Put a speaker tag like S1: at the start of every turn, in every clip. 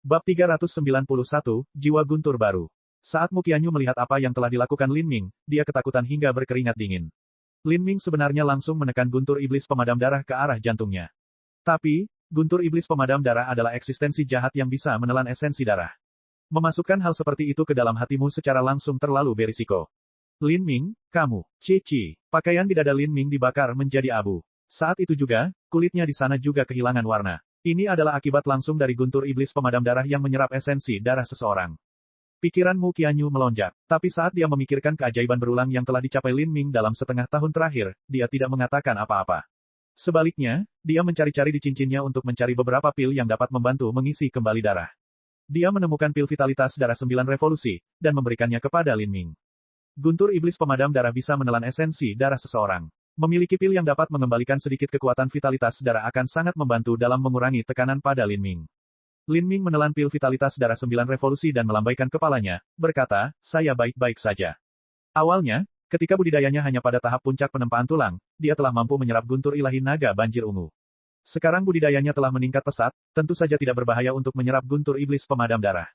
S1: Bab 391, Jiwa Guntur Baru. Saat Mu Qianyu melihat apa yang telah dilakukan Lin Ming, dia ketakutan hingga berkeringat dingin. Lin Ming sebenarnya langsung menekan guntur iblis pemadam darah ke arah jantungnya. Tapi, guntur iblis pemadam darah adalah eksistensi jahat yang bisa menelan esensi darah. Memasukkan hal seperti itu ke dalam hatimu secara langsung terlalu berisiko. Lin Ming, kamu, Cici. Pakaian di dada Lin Ming dibakar menjadi abu. Saat itu juga, kulitnya di sana juga kehilangan warna. Ini adalah akibat langsung dari guntur iblis pemadam darah yang menyerap esensi darah seseorang. Pikiran Mu Qianyu melonjak, tapi saat dia memikirkan keajaiban berulang yang telah dicapai Lin Ming dalam setengah tahun terakhir, dia tidak mengatakan apa-apa. Sebaliknya, dia mencari-cari di cincinnya untuk mencari beberapa pil yang dapat membantu mengisi kembali darah. Dia menemukan pil vitalitas darah 9 revolusi, dan memberikannya kepada Lin Ming. Guntur iblis pemadam darah bisa menelan esensi darah seseorang. Memiliki pil yang dapat mengembalikan sedikit kekuatan vitalitas darah akan sangat membantu dalam mengurangi tekanan pada Lin Ming. Lin Ming menelan pil vitalitas darah 9 revolusi dan melambaikan kepalanya, berkata, saya baik-baik saja. Awalnya, ketika budidayanya hanya pada tahap puncak penempaan tulang, dia telah mampu menyerap guntur ilahi naga banjir ungu. Sekarang budidayanya telah meningkat pesat, tentu saja tidak berbahaya untuk menyerap guntur iblis pemadam darah.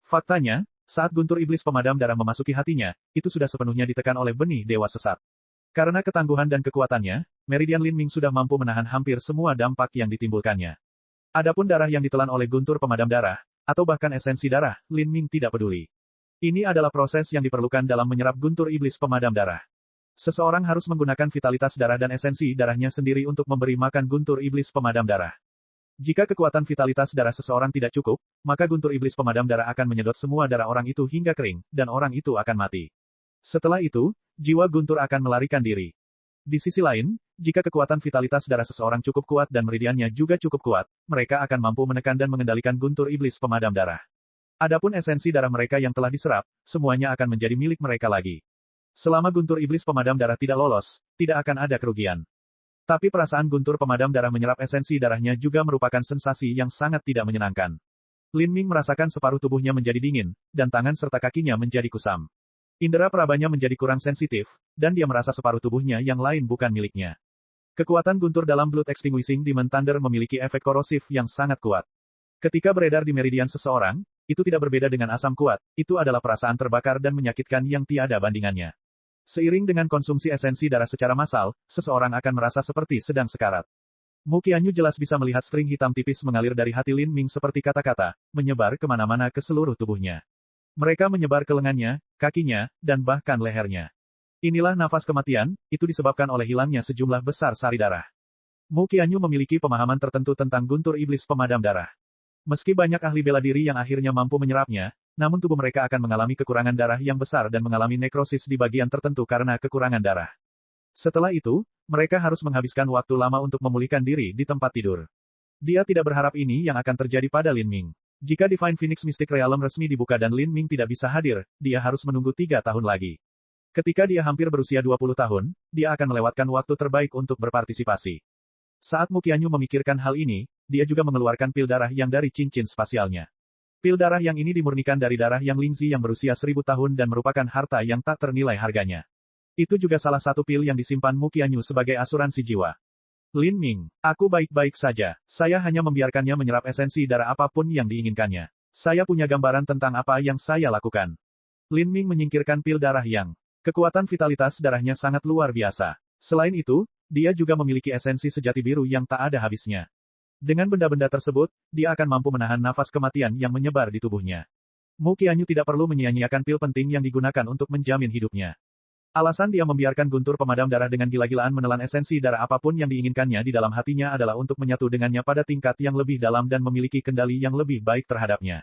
S1: Faktanya, saat guntur iblis pemadam darah memasuki hatinya, itu sudah sepenuhnya ditekan oleh benih dewa sesat. Karena ketangguhan dan kekuatannya, meridian Lin Ming sudah mampu menahan hampir semua dampak yang ditimbulkannya. Adapun darah yang ditelan oleh guntur pemadam darah, atau bahkan esensi darah, Lin Ming tidak peduli. Ini adalah proses yang diperlukan dalam menyerap guntur iblis pemadam darah. Seseorang harus menggunakan vitalitas darah dan esensi darahnya sendiri untuk memberi makan guntur iblis pemadam darah. Jika kekuatan vitalitas darah seseorang tidak cukup, maka guntur iblis pemadam darah akan menyedot semua darah orang itu hingga kering, dan orang itu akan mati. Setelah itu, jiwa guntur akan melarikan diri. Di sisi lain, jika kekuatan vitalitas darah seseorang cukup kuat dan meridiannya juga cukup kuat, mereka akan mampu menekan dan mengendalikan guntur iblis pemadam darah. Adapun esensi darah mereka yang telah diserap, semuanya akan menjadi milik mereka lagi. Selama guntur iblis pemadam darah tidak lolos, tidak akan ada kerugian. Tapi perasaan guntur pemadam darah menyerap esensi darahnya juga merupakan sensasi yang sangat tidak menyenangkan. Lin Ming merasakan separuh tubuhnya menjadi dingin, dan tangan serta kakinya menjadi kusam. Indera perabanya menjadi kurang sensitif, dan dia merasa separuh tubuhnya yang lain bukan miliknya. Kekuatan guntur dalam Blood Extinguishing Demon Thunder memiliki efek korosif yang sangat kuat. Ketika beredar di meridian seseorang, itu tidak berbeda dengan asam kuat, itu adalah perasaan terbakar dan menyakitkan yang tiada bandingannya. Seiring dengan konsumsi esensi darah secara massal, seseorang akan merasa seperti sedang sekarat. Mu Qianyu jelas bisa melihat string hitam tipis mengalir dari hati Lin Ming seperti kata-kata, menyebar kemana-mana ke seluruh tubuhnya. Mereka menyebar ke lengannya, kakinya, dan bahkan lehernya. Inilah nafas kematian, itu disebabkan oleh hilangnya sejumlah besar sari darah. Mu Qianyu memiliki pemahaman tertentu tentang guntur iblis pemadam darah. Meski banyak ahli bela diri yang akhirnya mampu menyerapnya, namun tubuh mereka akan mengalami kekurangan darah yang besar dan mengalami nekrosis di bagian tertentu karena kekurangan darah. Setelah itu, mereka harus menghabiskan waktu lama untuk memulihkan diri di tempat tidur. Dia tidak berharap ini yang akan terjadi pada Lin Ming. Jika Divine Phoenix Mystic Realm resmi dibuka dan Lin Ming tidak bisa hadir, dia harus menunggu 3 tahun lagi. Ketika dia hampir berusia 20 tahun, dia akan melewatkan waktu terbaik untuk berpartisipasi. Saat Mu Qianyu memikirkan hal ini, dia juga mengeluarkan pil darah yang dari cincin spasialnya. Pil darah yang ini dimurnikan dari darah yang Lingzi yang berusia 1000 tahun dan merupakan harta yang tak ternilai harganya. Itu juga salah satu pil yang disimpan Mu Qianyu sebagai asuransi jiwa. Lin Ming, aku baik-baik saja. Saya hanya membiarkannya menyerap esensi darah apapun yang diinginkannya. Saya punya gambaran tentang apa yang saya lakukan. Lin Ming menyingkirkan pil darah yang kekuatan vitalitas darahnya sangat luar biasa. Selain itu, dia juga memiliki esensi sejati biru yang tak ada habisnya. Dengan benda-benda tersebut, dia akan mampu menahan nafas kematian yang menyebar di tubuhnya. Mu Qianyu tidak perlu menyia-nyiakan pil penting yang digunakan untuk menjamin hidupnya. Alasan dia membiarkan guntur pemadam darah dengan gila-gilaan menelan esensi darah apapun yang diinginkannya di dalam hatinya adalah untuk menyatu dengannya pada tingkat yang lebih dalam dan memiliki kendali yang lebih baik terhadapnya.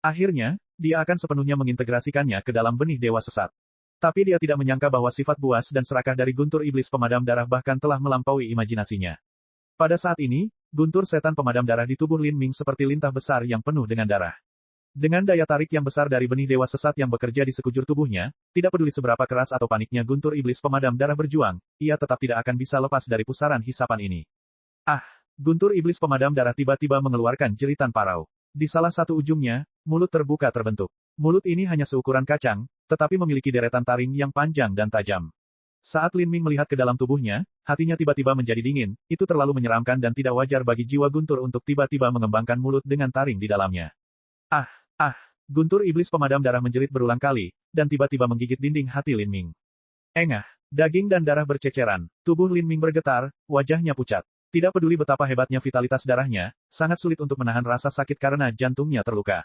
S1: Akhirnya, dia akan sepenuhnya mengintegrasikannya ke dalam benih dewa sesat. Tapi dia tidak menyangka bahwa sifat buas dan serakah dari guntur iblis pemadam darah bahkan telah melampaui imajinasinya. Pada saat ini, guntur setan pemadam darah di tubuh Lin Ming seperti lintah besar yang penuh dengan darah. Dengan daya tarik yang besar dari benih dewa sesat yang bekerja di sekujur tubuhnya, tidak peduli seberapa keras atau paniknya guntur iblis pemadam darah berjuang, ia tetap tidak akan bisa lepas dari pusaran hisapan ini. Ah! Guntur iblis pemadam darah tiba-tiba mengeluarkan jeritan parau. Di salah satu ujungnya, mulut terbuka terbentuk. Mulut ini hanya seukuran kacang, tetapi memiliki deretan taring yang panjang dan tajam. Saat Lin Ming melihat ke dalam tubuhnya, hatinya tiba-tiba menjadi dingin, itu terlalu menyeramkan dan tidak wajar bagi jiwa guntur untuk tiba-tiba mengembangkan mulut dengan taring di dalamnya. Ah, ah, guntur iblis pemadam darah menjerit berulang kali, dan tiba-tiba menggigit dinding hati Lin Ming. Engah, daging dan darah berceceran, tubuh Lin Ming bergetar, wajahnya pucat. Tidak peduli betapa hebatnya vitalitas darahnya, sangat sulit untuk menahan rasa sakit karena jantungnya terluka.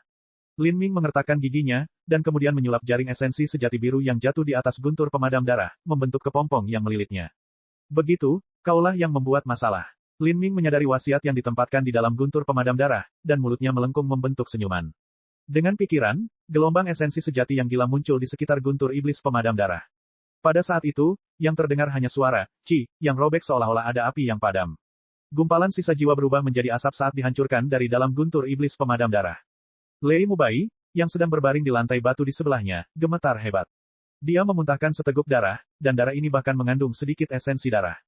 S1: Lin Ming mengertakkan giginya, dan kemudian menyulap jaring esensi sejati biru yang jatuh di atas guntur pemadam darah, membentuk kepompong yang melilitnya. Begitu, kaulah yang membuat masalah. Lin Ming menyadari wasiat yang ditempatkan di dalam guntur pemadam darah, dan mulutnya melengkung membentuk senyuman. Dengan pikiran, gelombang esensi sejati yang gila muncul di sekitar guntur iblis pemadam darah. Pada saat itu, yang terdengar hanya suara, "Ci," yang robek seolah-olah ada api yang padam. Gumpalan sisa jiwa berubah menjadi asap saat dihancurkan dari dalam guntur iblis pemadam darah. Lei Mubai, yang sedang berbaring di lantai batu di sebelahnya, gemetar hebat. Dia memuntahkan seteguk darah, dan darah ini bahkan mengandung sedikit esensi darah.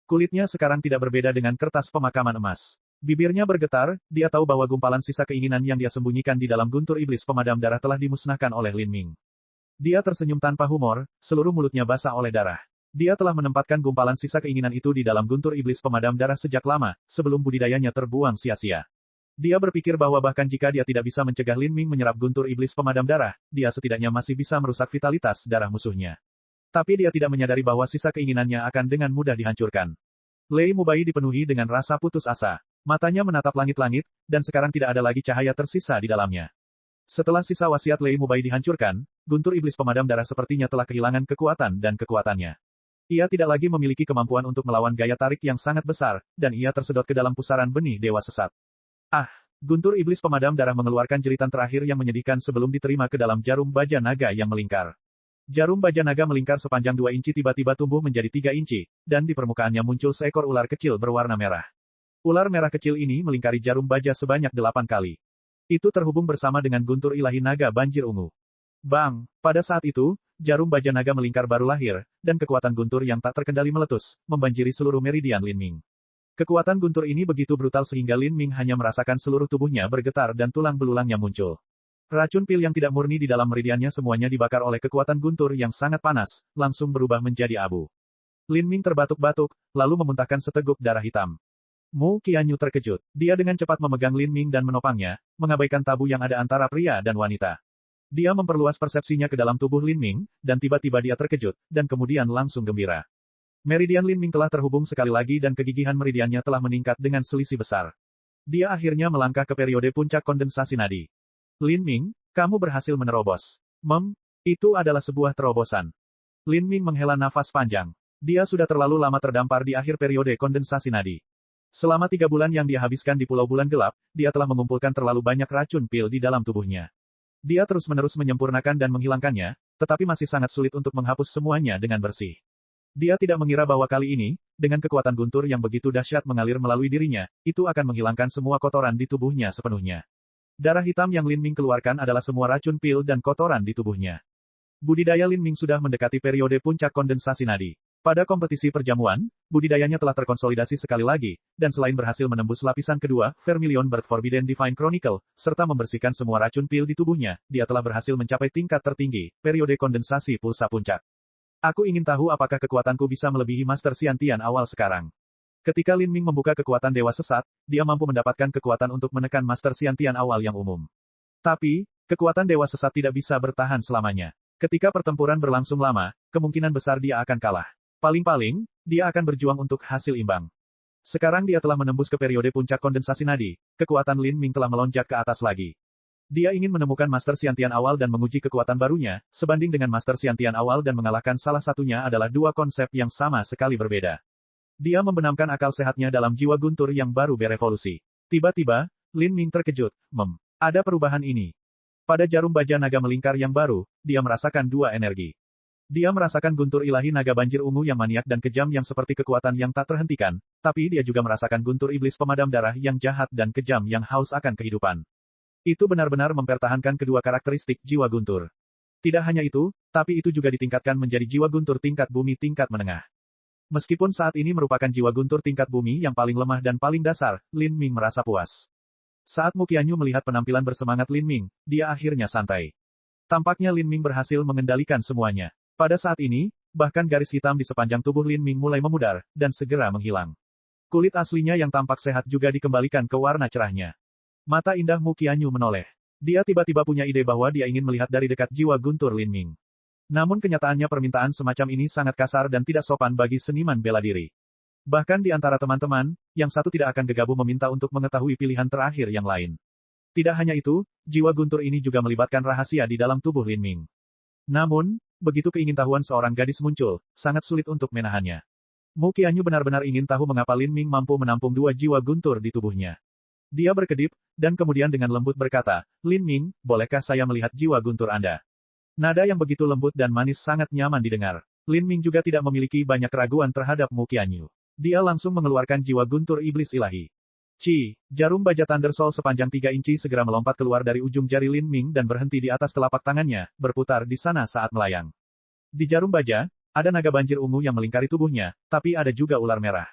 S1: Kulitnya sekarang tidak berbeda dengan kertas pemakaman emas. Bibirnya bergetar, dia tahu bahwa gumpalan sisa keinginan yang dia sembunyikan di dalam guntur iblis pemadam darah telah dimusnahkan oleh Lin Ming. Dia tersenyum tanpa humor, seluruh mulutnya basah oleh darah. Dia telah menempatkan gumpalan sisa keinginan itu di dalam guntur iblis pemadam darah sejak lama, sebelum budidayanya terbuang sia-sia. Dia berpikir bahwa bahkan jika dia tidak bisa mencegah Lin Ming menyerap guntur iblis pemadam darah, dia setidaknya masih bisa merusak vitalitas darah musuhnya. Tapi dia tidak menyadari bahwa sisa keinginannya akan dengan mudah dihancurkan. Lei Mubai dipenuhi dengan rasa putus asa. Matanya menatap langit-langit, dan sekarang tidak ada lagi cahaya tersisa di dalamnya. Setelah sisa wasiat Lei Mubai dihancurkan, guntur iblis pemadam darah sepertinya telah kehilangan kekuatan dan kekuatannya. Ia tidak lagi memiliki kemampuan untuk melawan gaya tarik yang sangat besar, dan ia tersedot ke dalam pusaran benih dewa sesat. Ah! Guntur iblis pemadam darah mengeluarkan jeritan terakhir yang menyedihkan sebelum diterima ke dalam jarum baja naga yang melingkar. Jarum baja naga melingkar sepanjang 2 inci tiba-tiba tumbuh menjadi 3 inci, dan di permukaannya muncul seekor ular kecil berwarna merah. Ular merah kecil ini melingkari jarum baja sebanyak 8 kali. Itu terhubung bersama dengan guntur ilahi naga banjir ungu. Bang! Pada saat itu, jarum baja naga melingkar baru lahir, dan kekuatan guntur yang tak terkendali meletus, membanjiri seluruh meridian Lin Ming. Kekuatan guntur ini begitu brutal sehingga Lin Ming hanya merasakan seluruh tubuhnya bergetar dan tulang belulangnya muncul. Racun pil yang tidak murni di dalam meridiannya semuanya dibakar oleh kekuatan guntur yang sangat panas, langsung berubah menjadi abu. Lin Ming terbatuk-batuk, lalu memuntahkan seteguk darah hitam. Mu Qianyu terkejut. Dia dengan cepat memegang Lin Ming dan menopangnya, mengabaikan tabu yang ada antara pria dan wanita. Dia memperluas persepsinya ke dalam tubuh Lin Ming, dan tiba-tiba dia terkejut, dan kemudian langsung gembira. Meridian Lin Ming telah terhubung sekali lagi dan kegigihan meridiannya telah meningkat dengan selisih besar. Dia akhirnya melangkah ke periode puncak kondensasi nadi. Lin Ming, kamu berhasil menerobos. Itu adalah sebuah terobosan. Lin Ming menghela nafas panjang. Dia sudah terlalu lama terdampar di akhir periode kondensasi nadi. Selama 3 bulan yang dia habiskan di Pulau Bulan Gelap, dia telah mengumpulkan terlalu banyak racun pil di dalam tubuhnya. Dia terus-menerus menyempurnakan dan menghilangkannya, tetapi masih sangat sulit untuk menghapus semuanya dengan bersih. Dia tidak mengira bahwa kali ini, dengan kekuatan guntur yang begitu dahsyat mengalir melalui dirinya, itu akan menghilangkan semua kotoran di tubuhnya sepenuhnya. Darah hitam yang Lin Ming keluarkan adalah semua racun pil dan kotoran di tubuhnya. Budidaya Lin Ming sudah mendekati periode puncak kondensasi nadi. Pada kompetisi perjamuan, budidayanya telah terkonsolidasi sekali lagi, dan selain berhasil menembus lapisan kedua, Vermilion Bird Forbidden Divine Chronicle, serta membersihkan semua racun pil di tubuhnya, dia telah berhasil mencapai tingkat tertinggi, periode kondensasi pulsa puncak. Aku ingin tahu apakah kekuatanku bisa melebihi Master Xiantian awal sekarang. Ketika Lin Ming membuka kekuatan dewa sesat, dia mampu mendapatkan kekuatan untuk menekan Master Xiantian awal yang umum. Tapi, kekuatan dewa sesat tidak bisa bertahan selamanya. Ketika pertempuran berlangsung lama, kemungkinan besar dia akan kalah. Paling-paling, dia akan berjuang untuk hasil imbang. Sekarang dia telah menembus ke periode puncak kondensasi nadi, kekuatan Lin Ming telah melonjak ke atas lagi. Dia ingin menemukan Master Xiantian awal dan menguji kekuatan barunya, sebanding dengan Master Xiantian awal dan mengalahkan salah satunya adalah 2 konsep yang sama sekali berbeda. Dia membenamkan akal sehatnya dalam jiwa guntur yang baru berevolusi. Tiba-tiba, Lin Ming terkejut, ada perubahan ini. Pada jarum baja naga melingkar yang baru, dia merasakan 2 energi. Dia merasakan guntur ilahi naga banjir ungu yang maniak dan kejam yang seperti kekuatan yang tak terhentikan, tapi dia juga merasakan guntur iblis pemadam darah yang jahat dan kejam yang haus akan kehidupan. Itu benar-benar mempertahankan kedua karakteristik jiwa guntur. Tidak hanya itu, tapi itu juga ditingkatkan menjadi jiwa guntur tingkat bumi tingkat menengah. Meskipun saat ini merupakan jiwa guntur tingkat bumi yang paling lemah dan paling dasar, Lin Ming merasa puas. Saat Mu Qianyu melihat penampilan bersemangat Lin Ming, dia akhirnya santai. Tampaknya Lin Ming berhasil mengendalikan semuanya. Pada saat ini, bahkan garis hitam di sepanjang tubuh Lin Ming mulai memudar, dan segera menghilang. Kulit aslinya yang tampak sehat juga dikembalikan ke warna cerahnya. Mata indah Mu Qianyu menoleh. Dia tiba-tiba punya ide bahwa dia ingin melihat dari dekat jiwa guntur Lin Ming. Namun kenyataannya permintaan semacam ini sangat kasar dan tidak sopan bagi seniman bela diri. Bahkan di antara teman-teman, yang satu tidak akan gegabah meminta untuk mengetahui pilihan terakhir yang lain. Tidak hanya itu, jiwa guntur ini juga melibatkan rahasia di dalam tubuh Lin Ming. Namun, begitu keingintahuan seorang gadis muncul, sangat sulit untuk menahannya. Mu Qianyu benar-benar ingin tahu mengapa Lin Ming mampu menampung dua jiwa guntur di tubuhnya. Dia berkedip, dan kemudian dengan lembut berkata, Lin Ming, bolehkah saya melihat jiwa guntur Anda? Nada yang begitu lembut dan manis sangat nyaman didengar. Lin Ming juga tidak memiliki banyak keraguan terhadap Mu Qianyu. Dia langsung mengeluarkan jiwa guntur iblis ilahi. Jarum baja Thunder Soul sepanjang 3 inci segera melompat keluar dari ujung jari Lin Ming dan berhenti di atas telapak tangannya, berputar di sana saat melayang. Di jarum baja, ada naga banjir ungu yang melingkari tubuhnya, tapi ada juga ular merah.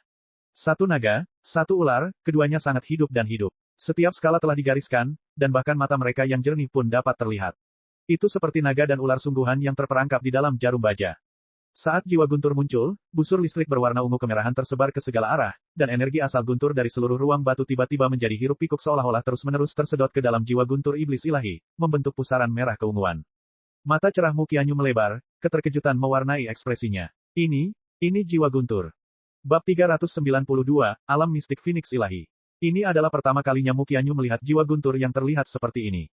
S1: Satu naga, satu ular, keduanya sangat hidup dan hidup. Setiap skala telah digariskan, dan bahkan mata mereka yang jernih pun dapat terlihat. Itu seperti naga dan ular sungguhan yang terperangkap di dalam jarum baja. Saat jiwa guntur muncul, busur listrik berwarna ungu kemerahan tersebar ke segala arah, dan energi asal guntur dari seluruh ruang batu tiba-tiba menjadi hiruk-pikuk seolah-olah terus-menerus tersedot ke dalam jiwa guntur iblis ilahi, membentuk pusaran merah keunguan. Mata cerah Mu Qianyu melebar, keterkejutan mewarnai ekspresinya. Ini jiwa guntur. Bab 392, Alam Mistik Phoenix Ilahi. Ini adalah pertama kalinya Mu Qianyu melihat jiwa guntur yang terlihat seperti ini.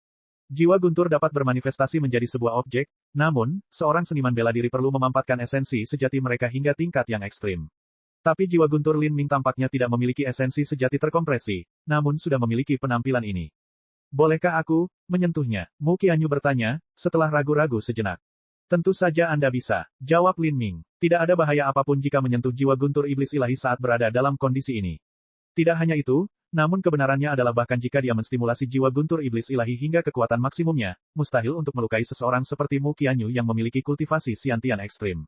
S1: Jiwa guntur dapat bermanifestasi menjadi sebuah objek, namun, seorang seniman bela diri perlu memampatkan esensi sejati mereka hingga tingkat yang ekstrim. Tapi jiwa guntur Lin Ming tampaknya tidak memiliki esensi sejati terkompresi, namun sudah memiliki penampilan ini. Bolehkah aku menyentuhnya? Mu Qianyu bertanya, setelah ragu-ragu sejenak. Tentu saja Anda bisa, jawab Lin Ming. Tidak ada bahaya apapun jika menyentuh jiwa guntur iblis ilahi saat berada dalam kondisi ini. Tidak hanya itu, namun kebenarannya adalah bahkan jika dia menstimulasi jiwa guntur iblis ilahi hingga kekuatan maksimumnya, mustahil untuk melukai seseorang seperti Mu Qianyu yang memiliki kultivasi Xiantian ekstrim.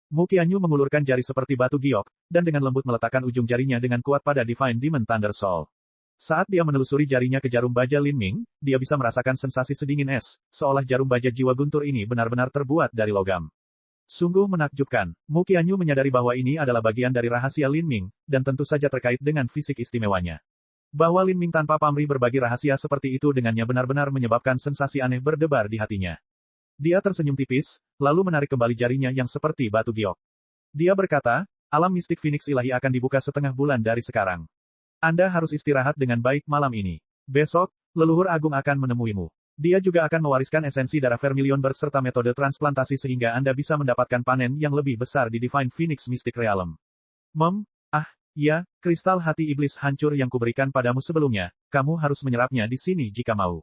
S1: Mu Qianyu mengulurkan jari seperti batu giok, dan dengan lembut meletakkan ujung jarinya dengan kuat pada Divine Demon Thunder Soul. Saat dia menelusuri jarinya ke jarum baja Lin Ming, dia bisa merasakan sensasi sedingin es, seolah jarum baja jiwa guntur ini benar-benar terbuat dari logam. Sungguh menakjubkan. Mu Qianyu menyadari bahwa ini adalah bagian dari rahasia Lin Ming, dan tentu saja terkait dengan fisik istimewanya. Bahwa Lin Ming tanpa pamrih berbagi rahasia seperti itu dengannya benar-benar menyebabkan sensasi aneh berdebar di hatinya. Dia tersenyum tipis, lalu menarik kembali jarinya yang seperti batu giok. Dia berkata, alam mistik Phoenix ilahi akan dibuka setengah bulan dari sekarang. Anda harus istirahat dengan baik malam ini. Besok, leluhur agung akan menemuimu. Dia juga akan mewariskan esensi darah Vermilion Bird serta metode transplantasi sehingga Anda bisa mendapatkan panen yang lebih besar di Divine Phoenix Mystic Realm. Ya, kristal hati iblis hancur yang kuberikan padamu sebelumnya, kamu harus menyerapnya di sini jika mau.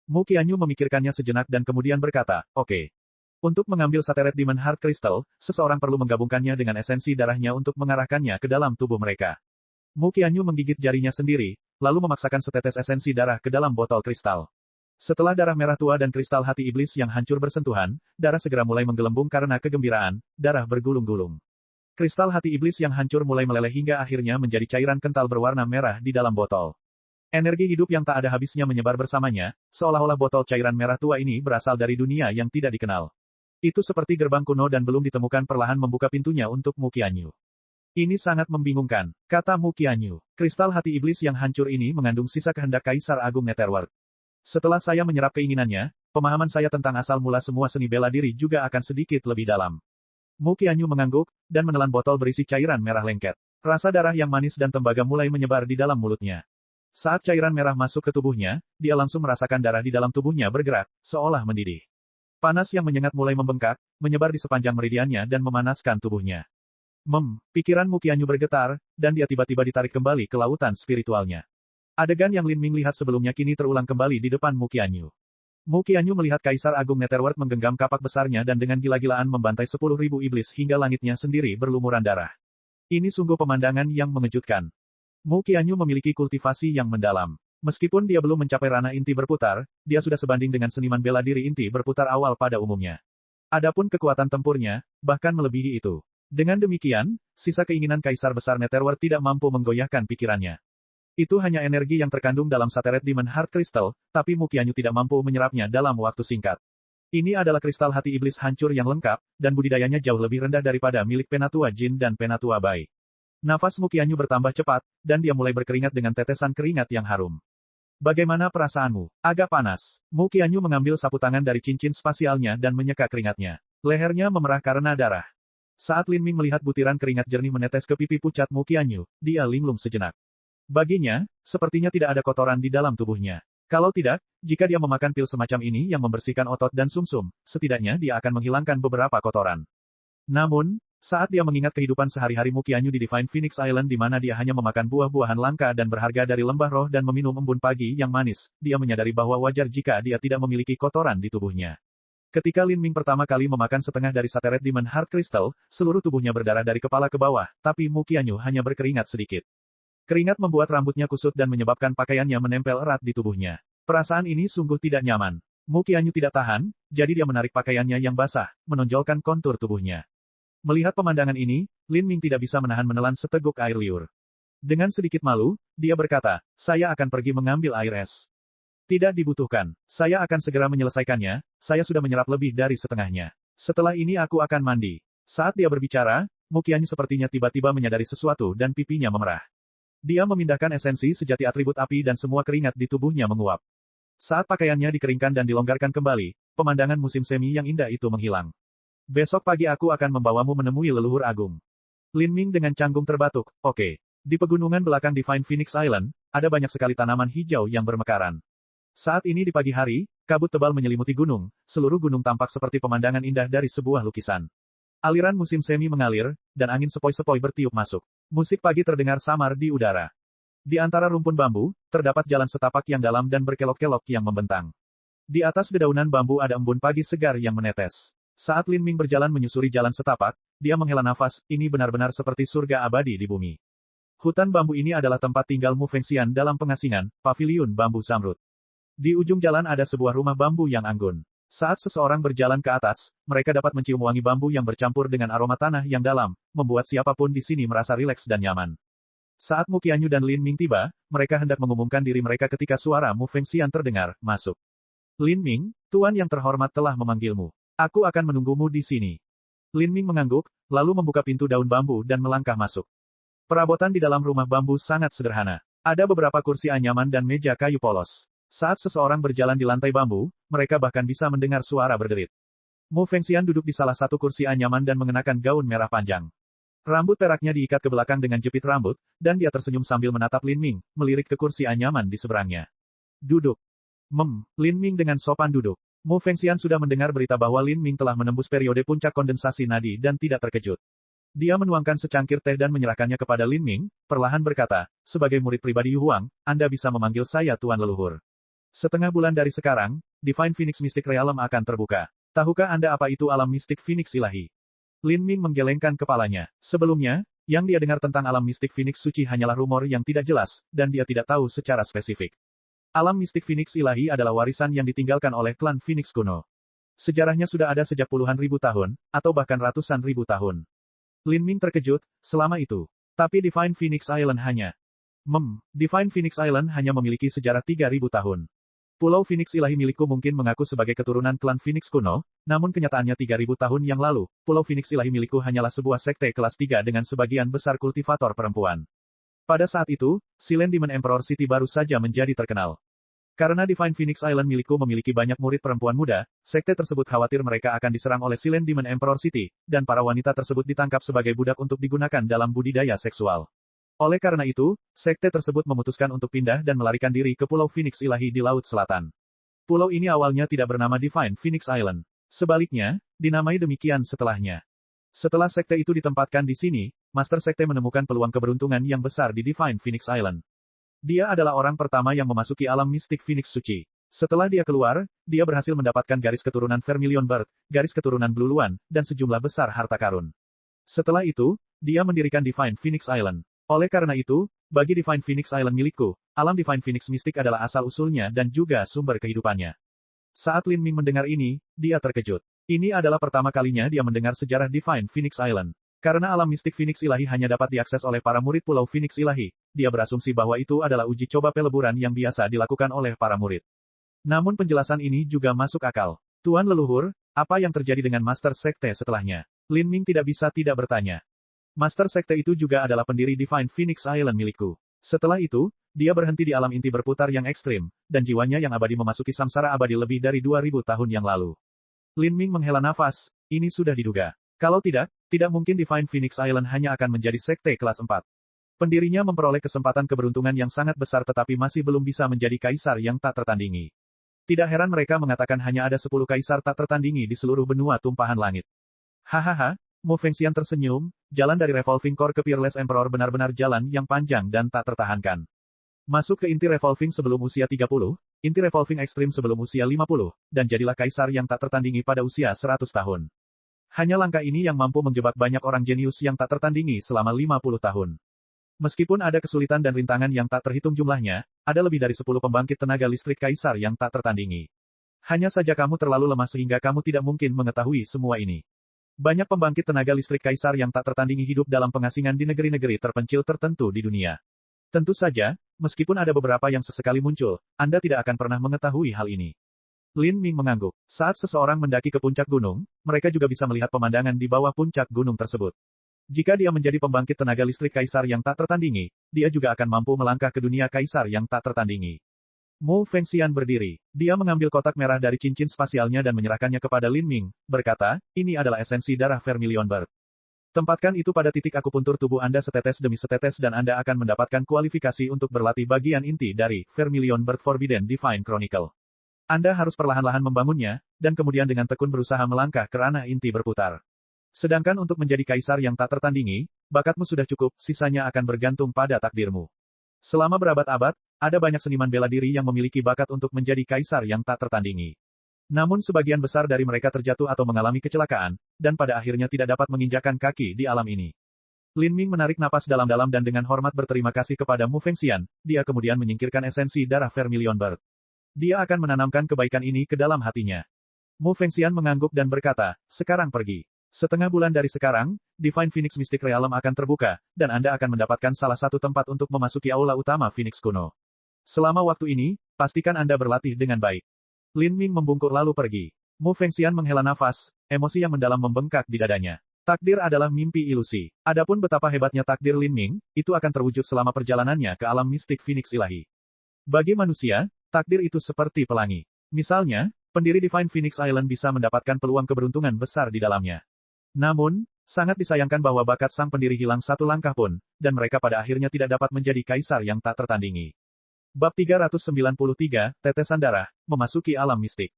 S1: Mu Qianyu memikirkannya sejenak dan kemudian berkata, oke. Untuk mengambil Sateret Demon Heart Crystal, seseorang perlu menggabungkannya dengan esensi darahnya untuk mengarahkannya ke dalam tubuh mereka. Mu Qianyu menggigit jarinya sendiri, lalu memaksakan setetes esensi darah ke dalam botol kristal. Setelah darah merah tua dan kristal hati iblis yang hancur bersentuhan, darah segera mulai menggelembung karena kegembiraan, darah bergulung-gulung. Kristal hati iblis yang hancur mulai meleleh hingga akhirnya menjadi cairan kental berwarna merah di dalam botol. Energi hidup yang tak ada habisnya menyebar bersamanya, seolah-olah botol cairan merah tua ini berasal dari dunia yang tidak dikenal. Itu seperti gerbang kuno dan belum ditemukan perlahan membuka pintunya untuk Mu Qianyu. Ini sangat membingungkan, kata Mu Qianyu. Kristal hati iblis yang hancur ini mengandung sisa kehendak Kaisar Agung Netherworld. Setelah saya menyerap keinginannya, pemahaman saya tentang asal mula semua seni bela diri juga akan sedikit lebih dalam. Mu Qianyu mengangguk, dan menelan botol berisi cairan merah lengket. Rasa darah yang manis dan tembaga mulai menyebar di dalam mulutnya. Saat cairan merah masuk ke tubuhnya, dia langsung merasakan darah di dalam tubuhnya bergerak, seolah mendidih. Panas yang menyengat mulai membengkak, menyebar di sepanjang meridiannya dan memanaskan tubuhnya. Pikiran Mu Qianyu bergetar, dan dia tiba-tiba ditarik kembali ke lautan spiritualnya. Adegan yang Lin Ming lihat sebelumnya kini terulang kembali di depan Mu Qianyu. Mu Qianyu melihat Kaisar Agung Netherworld menggenggam kapak besarnya dan dengan gila-gilaan membantai 10.000 iblis hingga langitnya sendiri berlumuran darah. Ini sungguh pemandangan yang mengejutkan. Mu Qianyu memiliki kultivasi yang mendalam. Meskipun dia belum mencapai ranah inti berputar, dia sudah sebanding dengan seniman bela diri inti berputar awal pada umumnya. Adapun kekuatan tempurnya, bahkan melebihi itu. Dengan demikian, sisa keinginan Kaisar Besar Netherworld tidak mampu menggoyahkan pikirannya. Itu hanya energi yang terkandung dalam Sateret Demon Heart Crystal, tapi Mu Qianyu tidak mampu menyerapnya dalam waktu singkat. Ini adalah kristal hati iblis hancur yang lengkap, dan budidayanya jauh lebih rendah daripada milik Penatua Jin dan Penatua Bai. Nafas Mu Qianyu bertambah cepat, dan dia mulai berkeringat dengan tetesan keringat yang harum. Bagaimana perasaanmu? Agak panas. Mu Qianyu mengambil sapu tangan dari cincin spasialnya dan menyeka keringatnya. Lehernya memerah karena darah. Saat Lin Ming melihat butiran keringat jernih menetes ke pipi pucat Mu Qianyu, dia linglung sejenak. Baginya, sepertinya tidak ada kotoran di dalam tubuhnya. Kalau tidak, jika dia memakan pil semacam ini yang membersihkan otot dan sumsum, setidaknya dia akan menghilangkan beberapa kotoran. Namun, saat dia mengingat kehidupan sehari-hari Mu Qianyu di Divine Phoenix Island di mana dia hanya memakan buah-buahan langka dan berharga dari lembah roh dan meminum embun pagi yang manis, dia menyadari bahwa wajar jika dia tidak memiliki kotoran di tubuhnya. Ketika Lin Ming pertama kali memakan setengah dari sateret Demon Heart Crystal, seluruh tubuhnya berdarah dari kepala ke bawah, tapi Mu Qianyu hanya berkeringat sedikit. Keringat membuat rambutnya kusut dan menyebabkan pakaiannya menempel erat di tubuhnya. Perasaan ini sungguh tidak nyaman. Mu Qianyu tidak tahan, jadi dia menarik pakaiannya yang basah, menonjolkan kontur tubuhnya. Melihat pemandangan ini, Lin Ming tidak bisa menahan menelan seteguk air liur. Dengan sedikit malu, dia berkata, saya akan pergi mengambil air es. Tidak dibutuhkan. Saya akan segera menyelesaikannya, saya sudah menyerap lebih dari setengahnya. Setelah ini aku akan mandi. Saat dia berbicara, Mu Qianyu sepertinya tiba-tiba menyadari sesuatu dan pipinya memerah. Dia memindahkan esensi sejati atribut api dan semua keringat di tubuhnya menguap. Saat pakaiannya dikeringkan dan dilonggarkan kembali, pemandangan musim semi yang indah itu menghilang. Besok pagi aku akan membawamu menemui leluhur agung. Lin Ming dengan canggung terbatuk, oke. Di pegunungan belakang Divine Phoenix Island, ada banyak sekali tanaman hijau yang bermekaran. Saat ini di pagi hari, kabut tebal menyelimuti gunung, seluruh gunung tampak seperti pemandangan indah dari sebuah lukisan. Aliran musim semi mengalir, dan angin sepoi-sepoi bertiup masuk. Musik pagi terdengar samar di udara. Di antara rumpun bambu, terdapat jalan setapak yang dalam dan berkelok-kelok yang membentang. Di atas dedaunan bambu ada embun pagi segar yang menetes. Saat Lin Ming berjalan menyusuri jalan setapak, dia menghela nafas, ini benar-benar seperti surga abadi di bumi. Hutan bambu ini adalah tempat tinggal Mu Fengxian dalam pengasingan, paviliun bambu zamrud. Di ujung jalan ada sebuah rumah bambu yang anggun. Saat seseorang berjalan ke atas, mereka dapat mencium wangi bambu yang bercampur dengan aroma tanah yang dalam, membuat siapapun di sini merasa rileks dan nyaman. Saat Mu Qianyu dan Lin Ming tiba, mereka hendak mengumumkan diri mereka ketika suara Mu Fengxian terdengar, masuk. Lin Ming, tuan yang terhormat telah memanggilmu. Aku akan menunggumu di sini. Lin Ming mengangguk, lalu membuka pintu daun bambu dan melangkah masuk. Perabotan di dalam rumah bambu sangat sederhana. Ada beberapa kursi anyaman dan meja kayu polos. Saat seseorang berjalan di lantai bambu, mereka bahkan bisa mendengar suara berderit. Mu Fengxian duduk di salah satu kursi anyaman dan mengenakan gaun merah panjang. Rambut peraknya diikat ke belakang dengan jepit rambut, dan dia tersenyum sambil menatap Lin Ming, melirik ke kursi anyaman di seberangnya. Duduk. Lin Ming dengan sopan duduk. Mu Fengxian sudah mendengar berita bahwa Lin Ming telah menembus periode puncak kondensasi nadi dan tidak terkejut. Dia menuangkan secangkir teh dan menyerahkannya kepada Lin Ming, perlahan berkata, sebagai murid pribadi Yu Huang, Anda bisa memanggil saya Tuan Leluhur. Setengah bulan dari sekarang, Divine Phoenix Mystic Realm akan terbuka. Tahukah Anda apa itu alam mistik Phoenix ilahi? Lin Ming menggelengkan kepalanya. Sebelumnya, yang dia dengar tentang alam mistik Phoenix suci hanyalah rumor yang tidak jelas, dan dia tidak tahu secara spesifik. Alam mistik Phoenix ilahi adalah warisan yang ditinggalkan oleh klan Phoenix kuno. Sejarahnya sudah ada sejak puluhan ribu tahun, atau bahkan ratusan ribu tahun. Lin Ming terkejut, selama itu. Tapi Divine Phoenix Island hanya. Divine Phoenix Island hanya memiliki sejarah 3000 tahun. Pulau Phoenix ilahi milikku mungkin mengaku sebagai keturunan klan Phoenix kuno, namun kenyataannya 3000 tahun yang lalu, Pulau Phoenix ilahi milikku hanyalah sebuah sekte kelas 3 dengan sebagian besar kultivator perempuan. Pada saat itu, Silent Demon Emperor City baru saja menjadi terkenal. Karena Divine Phoenix Island milikku memiliki banyak murid perempuan muda, sekte tersebut khawatir mereka akan diserang oleh Silent Demon Emperor City, dan para wanita tersebut ditangkap sebagai budak untuk digunakan dalam budidaya seksual. Oleh karena itu, sekte tersebut memutuskan untuk pindah dan melarikan diri ke Pulau Phoenix Ilahi di Laut Selatan. Pulau ini awalnya tidak bernama Divine Phoenix Island. Sebaliknya, dinamai demikian setelahnya. Setelah sekte itu ditempatkan di sini, Master Sekte menemukan peluang keberuntungan yang besar di Divine Phoenix Island. Dia adalah orang pertama yang memasuki alam mistik Phoenix suci. Setelah dia keluar, dia berhasil mendapatkan garis keturunan Vermilion Bird, garis keturunan Blue Luan, dan sejumlah besar harta karun. Setelah itu, dia mendirikan Divine Phoenix Island. Oleh karena itu, bagi Divine Phoenix Island milikku, alam Divine Phoenix mistik adalah asal-usulnya dan juga sumber kehidupannya. Saat Lin Ming mendengar ini, dia terkejut. Ini adalah pertama kalinya dia mendengar sejarah Divine Phoenix Island. Karena alam mistik Phoenix Ilahi hanya dapat diakses oleh para murid Pulau Phoenix Ilahi, dia berasumsi bahwa itu adalah uji coba peleburan yang biasa dilakukan oleh para murid. Namun penjelasan ini juga masuk akal. Tuan Leluhur, apa yang terjadi dengan Master Sekte setelahnya? Lin Ming tidak bisa tidak bertanya. Master Sekte itu juga adalah pendiri Divine Phoenix Island milikku. Setelah itu, Dia berhenti di alam inti berputar yang ekstrim, dan jiwanya yang abadi memasuki samsara abadi lebih dari 2000 tahun yang lalu. Lin Ming menghela nafas, ini sudah diduga. Kalau tidak mungkin Divine Phoenix Island hanya akan menjadi sekte kelas 4. Pendirinya memperoleh kesempatan keberuntungan yang sangat besar tetapi masih belum bisa menjadi kaisar yang tak tertandingi. Tidak heran mereka mengatakan hanya ada 10 kaisar tak tertandingi di seluruh benua tumpahan langit. Hahaha, Mu Fengxian tersenyum, jalan dari Revolving Core ke Peerless Emperor benar-benar jalan yang panjang dan tak tertahankan. Masuk ke inti Revolving sebelum usia 30, inti Revolving Extreme sebelum usia 50, dan jadilah kaisar yang tak tertandingi pada usia 100 tahun. Hanya langkah ini yang mampu menjebak banyak orang jenius yang tak tertandingi selama 50 tahun. Meskipun ada kesulitan dan rintangan yang tak terhitung jumlahnya, ada lebih dari 10 pembangkit tenaga listrik kaisar yang tak tertandingi. Hanya saja kamu terlalu lemah sehingga kamu tidak mungkin mengetahui semua ini. Banyak pembangkit tenaga listrik kaisar yang tak tertandingi hidup dalam pengasingan di negeri-negeri terpencil tertentu di dunia. Tentu saja, meskipun ada beberapa yang sesekali muncul, Anda tidak akan pernah mengetahui hal ini. Lin Ming mengangguk. Saat seseorang mendaki ke puncak gunung, mereka juga bisa melihat pemandangan di bawah puncak gunung tersebut. Jika dia menjadi pembangkit tenaga listrik kaisar yang tak tertandingi, dia juga akan mampu melangkah ke dunia kaisar yang tak tertandingi. Mu Fengxian berdiri. Dia mengambil kotak merah dari cincin spasialnya dan menyerahkannya kepada Lin Ming, berkata, ini adalah esensi darah Vermilion Bird. Tempatkan itu pada titik akupuntur tubuh Anda setetes demi setetes dan Anda akan mendapatkan kualifikasi untuk berlatih bagian inti dari Vermilion Bird Forbidden Divine Chronicle. Anda harus perlahan-lahan membangunnya, dan kemudian dengan tekun berusaha melangkah ke ranah inti berputar. Sedangkan untuk menjadi kaisar yang tak tertandingi, bakatmu sudah cukup, sisanya akan bergantung pada takdirmu. Selama berabad-abad, ada banyak seniman bela diri yang memiliki bakat untuk menjadi kaisar yang tak tertandingi. Namun sebagian besar dari mereka terjatuh atau mengalami kecelakaan, dan pada akhirnya tidak dapat menginjakkan kaki di alam ini. Lin Ming menarik napas dalam-dalam dan dengan hormat berterima kasih kepada Mu Fengxian, dia kemudian menyingkirkan esensi darah Vermilion Bird. Dia akan menanamkan kebaikan ini ke dalam hatinya. Mu Fengxian mengangguk dan berkata, sekarang pergi. Setengah bulan dari sekarang, Divine Phoenix Mystic Realm akan terbuka, dan Anda akan mendapatkan salah satu tempat untuk memasuki aula utama Phoenix kuno. Selama waktu ini, pastikan Anda berlatih dengan baik. Lin Ming membungkuk lalu pergi. Mu Fengxian menghela nafas, emosi yang mendalam membengkak di dadanya. Takdir adalah mimpi ilusi. Adapun betapa hebatnya takdir Lin Ming, itu akan terwujud selama perjalanannya ke alam mistik Phoenix ilahi. Bagi manusia, takdir itu seperti pelangi. Misalnya, pendiri Divine Phoenix Island bisa mendapatkan peluang keberuntungan besar di dalamnya. Namun, sangat disayangkan bahwa bakat sang pendiri hilang satu langkah pun, dan mereka pada akhirnya tidak dapat menjadi kaisar yang tak tertandingi. Bab 393, Tetesan Darah, memasuki alam mistik.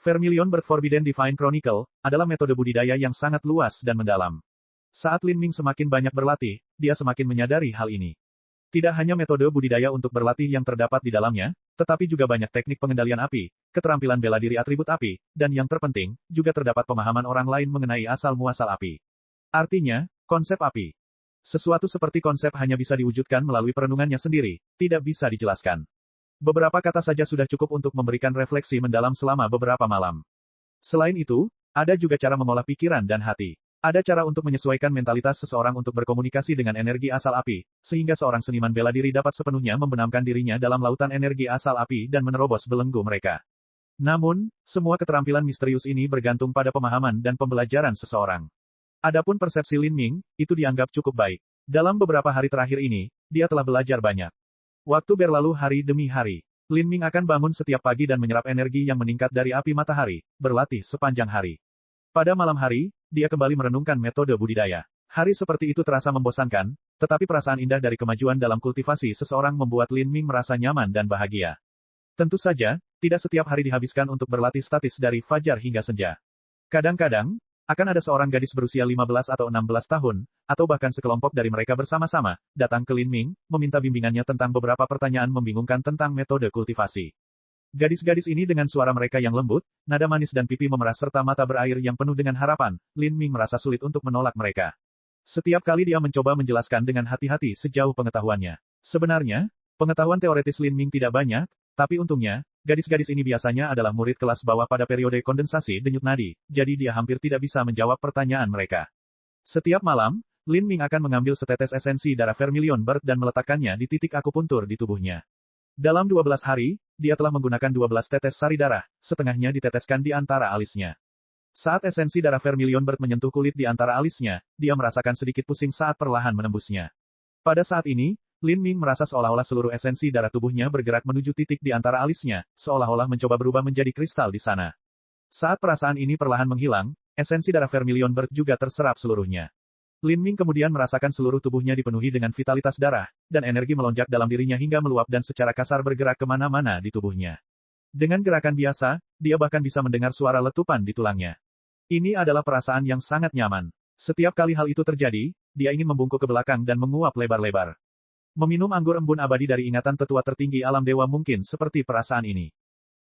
S1: Vermilion Bird Forbidden Divine Chronicle, adalah metode budidaya yang sangat luas dan mendalam. Saat Lin Ming semakin banyak berlatih, dia semakin menyadari hal ini. Tidak hanya metode budidaya untuk berlatih yang terdapat di dalamnya, tetapi juga banyak teknik pengendalian api, keterampilan bela diri atribut api, dan yang terpenting, juga terdapat pemahaman orang lain mengenai asal-muasal api. Artinya, konsep api. Sesuatu seperti konsep hanya bisa diwujudkan melalui perenungannya sendiri, tidak bisa dijelaskan. Beberapa kata saja sudah cukup untuk memberikan refleksi mendalam selama beberapa malam. Selain itu, ada juga cara mengolah pikiran dan hati. Ada cara untuk menyesuaikan mentalitas seseorang untuk berkomunikasi dengan energi asal api, sehingga seorang seniman bela diri dapat sepenuhnya membenamkan dirinya dalam lautan energi asal api dan menerobos belenggu mereka. Namun, semua keterampilan misterius ini bergantung pada pemahaman dan pembelajaran seseorang. Adapun persepsi Lin Ming, itu dianggap cukup baik. Dalam beberapa hari terakhir ini, dia telah belajar banyak. Waktu berlalu hari demi hari. Lin Ming akan bangun setiap pagi dan menyerap energi yang meningkat dari api matahari, berlatih sepanjang hari. Pada malam hari, dia kembali merenungkan metode budidaya. Hari seperti itu terasa membosankan, tetapi perasaan indah dari kemajuan dalam kultivasi seseorang membuat Lin Ming merasa nyaman dan bahagia. Tentu saja, tidak setiap hari dihabiskan untuk berlatih statis dari fajar hingga senja. Kadang-kadang, akan ada seorang gadis berusia 15 atau 16 tahun, atau bahkan sekelompok dari mereka bersama-sama, datang ke Lin Ming, meminta bimbingannya tentang beberapa pertanyaan membingungkan tentang metode kultivasi. Gadis-gadis ini dengan suara mereka yang lembut, nada manis dan pipi memerah serta mata berair yang penuh dengan harapan, Lin Ming merasa sulit untuk menolak mereka. Setiap kali dia mencoba menjelaskan dengan hati-hati sejauh pengetahuannya. Sebenarnya, pengetahuan teoretis Lin Ming tidak banyak, tapi untungnya, gadis-gadis ini biasanya adalah murid kelas bawah pada periode kondensasi denyut nadi, jadi dia hampir tidak bisa menjawab pertanyaan mereka. Setiap malam, Lin Ming akan mengambil setetes esensi darah Vermilion Bird dan meletakkannya di titik akupuntur di tubuhnya. Dalam 12 hari, dia telah menggunakan 12 tetes sari darah, setengahnya diteteskan di antara alisnya. Saat esensi darah Vermilion Bird menyentuh kulit di antara alisnya, dia merasakan sedikit pusing saat perlahan menembusnya. Pada saat ini, Lin Ming merasa seolah-olah seluruh esensi darah tubuhnya bergerak menuju titik di antara alisnya, seolah-olah mencoba berubah menjadi kristal di sana. Saat perasaan ini perlahan menghilang, esensi darah Vermilion Bird juga terserap seluruhnya. Lin Ming kemudian merasakan seluruh tubuhnya dipenuhi dengan vitalitas darah, dan energi melonjak dalam dirinya hingga meluap dan secara kasar bergerak kemana-mana di tubuhnya. Dengan gerakan biasa, dia bahkan bisa mendengar suara letupan di tulangnya. Ini adalah perasaan yang sangat nyaman. Setiap kali hal itu terjadi, dia ingin membungkuk ke belakang dan menguap lebar-lebar. Meminum anggur embun abadi dari ingatan tetua tertinggi alam dewa mungkin seperti perasaan ini.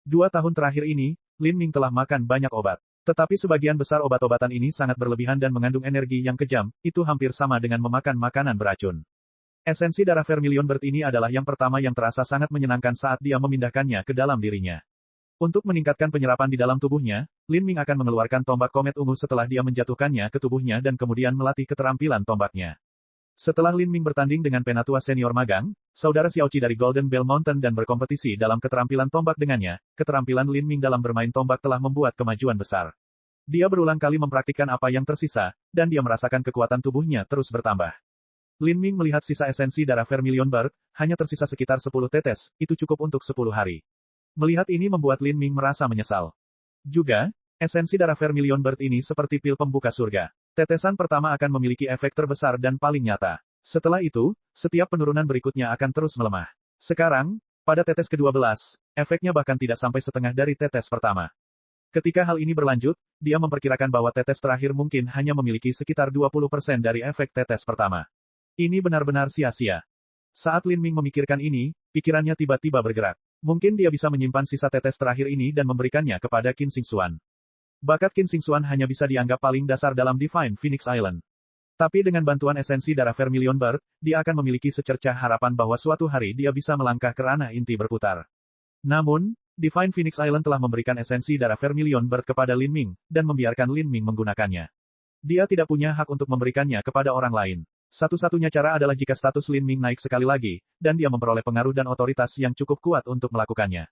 S1: 2 tahun terakhir ini, Lin Ming telah makan banyak obat. Tetapi sebagian besar obat-obatan ini sangat berlebihan dan mengandung energi yang kejam, itu hampir sama dengan memakan makanan beracun. Esensi darah Vermilion Bird ini adalah yang pertama yang terasa sangat menyenangkan saat dia memindahkannya ke dalam dirinya. Untuk meningkatkan penyerapan di dalam tubuhnya, Lin Ming akan mengeluarkan tombak komet ungu setelah dia menjatuhkannya ke tubuhnya dan kemudian melatih keterampilan tombaknya. Setelah Lin Ming bertanding dengan penatua senior magang, saudara Xiaoqi dari Golden Bell Mountain dan berkompetisi dalam keterampilan tombak dengannya, keterampilan Lin Ming dalam bermain tombak telah membuat kemajuan besar. Dia berulang kali mempraktikkan apa yang tersisa, dan dia merasakan kekuatan tubuhnya terus bertambah. Lin Ming melihat sisa esensi darah Vermilion Bird, hanya tersisa sekitar 10 tetes, itu cukup untuk 10 hari. Melihat ini membuat Lin Ming merasa menyesal. Juga, esensi darah Vermilion Bird ini seperti pil pembuka surga. Tetesan pertama akan memiliki efek terbesar dan paling nyata. Setelah itu, setiap penurunan berikutnya akan terus melemah. Sekarang, pada tetes ke-12, efeknya bahkan tidak sampai setengah dari tetes pertama. Ketika hal ini berlanjut, dia memperkirakan bahwa tetes terakhir mungkin hanya memiliki sekitar 20% dari efek tetes pertama. Ini benar-benar sia-sia. Saat Lin Ming memikirkan ini, pikirannya tiba-tiba bergerak. Mungkin dia bisa menyimpan sisa tetes terakhir ini dan memberikannya kepada Qin Xingxuan. Bakat Qin Xingxuan hanya bisa dianggap paling dasar dalam Divine Phoenix Island. Tapi dengan bantuan esensi darah Vermilion Bird, dia akan memiliki secercah harapan bahwa suatu hari dia bisa melangkah ke ranah inti berputar. Namun, Divine Phoenix Island telah memberikan esensi darah Vermilion Bird kepada Lin Ming, dan membiarkan Lin Ming menggunakannya. Dia tidak punya hak untuk memberikannya kepada orang lain. Satu-satunya cara adalah jika status Lin Ming naik sekali lagi, dan dia memperoleh pengaruh dan otoritas yang cukup kuat untuk melakukannya.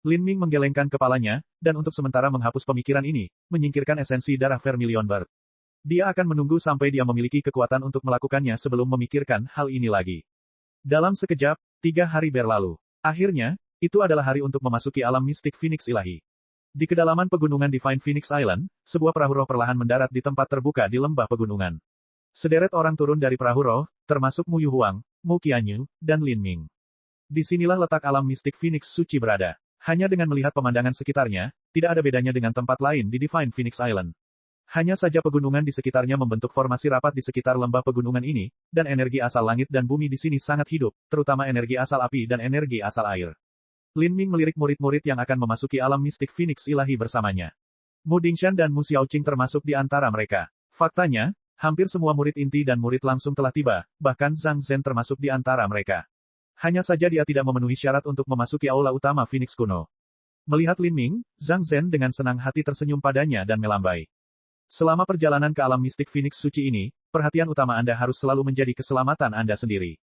S1: Lin Ming menggelengkan kepalanya, dan untuk sementara menghapus pemikiran ini, menyingkirkan esensi darah Vermilion Bird. Dia akan menunggu sampai dia memiliki kekuatan untuk melakukannya sebelum memikirkan hal ini lagi. Dalam sekejap, 3 hari berlalu. Akhirnya, itu adalah hari untuk memasuki alam mistik Phoenix Ilahi. Di kedalaman pegunungan Divine Phoenix Island, sebuah perahu roh perlahan mendarat di tempat terbuka di lembah pegunungan. Sederet orang turun dari perahu roh, termasuk Mu Yuhuang, Mu Qianyu, dan Lin Ming. Disinilah letak alam mistik Phoenix Suci berada. Hanya dengan melihat pemandangan sekitarnya, tidak ada bedanya dengan tempat lain di Divine Phoenix Island. Hanya saja pegunungan di sekitarnya membentuk formasi rapat di sekitar lembah pegunungan ini, dan energi asal langit dan bumi di sini sangat hidup, terutama energi asal api dan energi asal air. Lin Ming melirik murid-murid yang akan memasuki alam mistik Phoenix Ilahi bersamanya. Mu Dingshan dan Mu Xiaoqing termasuk di antara mereka. Faktanya, hampir semua murid inti dan murid langsung telah tiba, bahkan Zhang Zhen termasuk di antara mereka. Hanya saja dia tidak memenuhi syarat untuk memasuki aula utama Phoenix kuno. Melihat Lin Ming, Zhang Zhen dengan senang hati tersenyum padanya dan melambai. Selama perjalanan ke alam mistik Phoenix Suci ini, perhatian utama Anda harus selalu menjadi keselamatan Anda sendiri.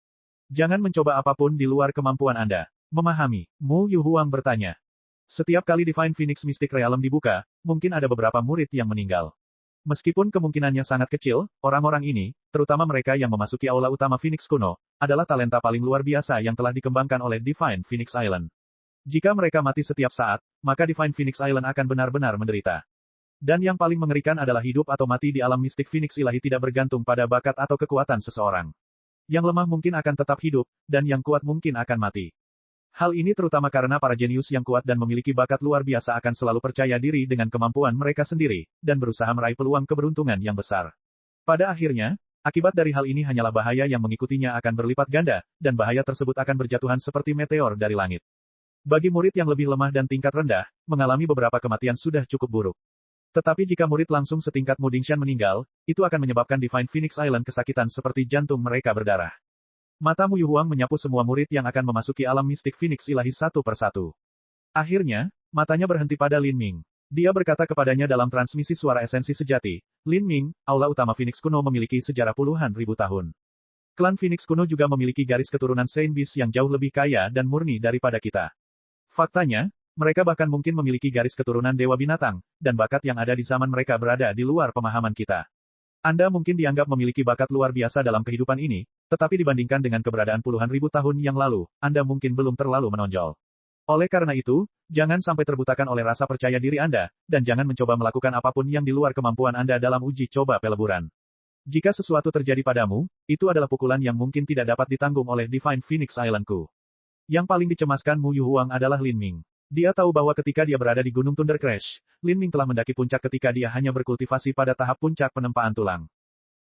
S1: Jangan mencoba apapun di luar kemampuan Anda. Memahami? Mu Yuhuang bertanya. Setiap kali Divine Phoenix Mystic Realm dibuka, mungkin ada beberapa murid yang meninggal. Meskipun kemungkinannya sangat kecil, orang-orang ini, terutama mereka yang memasuki aula utama Phoenix kuno, adalah talenta paling luar biasa yang telah dikembangkan oleh Divine Phoenix Island. Jika mereka mati setiap saat, maka Divine Phoenix Island akan benar-benar menderita. Dan yang paling mengerikan adalah hidup atau mati di alam mistik Phoenix Ilahi tidak bergantung pada bakat atau kekuatan seseorang. Yang lemah mungkin akan tetap hidup, dan yang kuat mungkin akan mati. Hal ini terutama karena para jenius yang kuat dan memiliki bakat luar biasa akan selalu percaya diri dengan kemampuan mereka sendiri, dan berusaha meraih peluang keberuntungan yang besar. Pada akhirnya, akibat dari hal ini hanyalah bahaya yang mengikutinya akan berlipat ganda, dan bahaya tersebut akan berjatuhan seperti meteor dari langit. Bagi murid yang lebih lemah dan tingkat rendah, mengalami beberapa kematian sudah cukup buruk. Tetapi jika murid langsung setingkat Mu Dingshan meninggal, itu akan menyebabkan Divine Phoenix Island kesakitan seperti jantung mereka berdarah. Mata Mu Yuhuang menyapu semua murid yang akan memasuki alam mistik Phoenix Ilahi satu persatu. Akhirnya, matanya berhenti pada Lin Ming. Dia berkata kepadanya dalam transmisi suara esensi sejati, Lin Ming, aula utama Phoenix kuno memiliki sejarah puluhan ribu tahun. Klan Phoenix kuno juga memiliki garis keturunan Saint Beast yang jauh lebih kaya dan murni daripada kita. Faktanya, mereka bahkan mungkin memiliki garis keturunan Dewa Binatang, dan bakat yang ada di zaman mereka berada di luar pemahaman kita. Anda mungkin dianggap memiliki bakat luar biasa dalam kehidupan ini, Tetapi dibandingkan dengan keberadaan puluhan ribu tahun yang lalu, Anda mungkin belum terlalu menonjol. Oleh karena itu, jangan sampai terbutakan oleh rasa percaya diri Anda, dan jangan mencoba melakukan apapun yang di luar kemampuan Anda dalam uji coba peleburan. Jika sesuatu terjadi padamu, itu adalah pukulan yang mungkin tidak dapat ditanggung oleh Divine Phoenix Islandku. Yang paling dicemaskan Mu Yuhuang adalah Lin Ming. Dia tahu bahwa ketika dia berada di Gunung Thunder Crash, Lin Ming telah mendaki puncak ketika dia hanya berkultivasi pada tahap puncak penempaan tulang.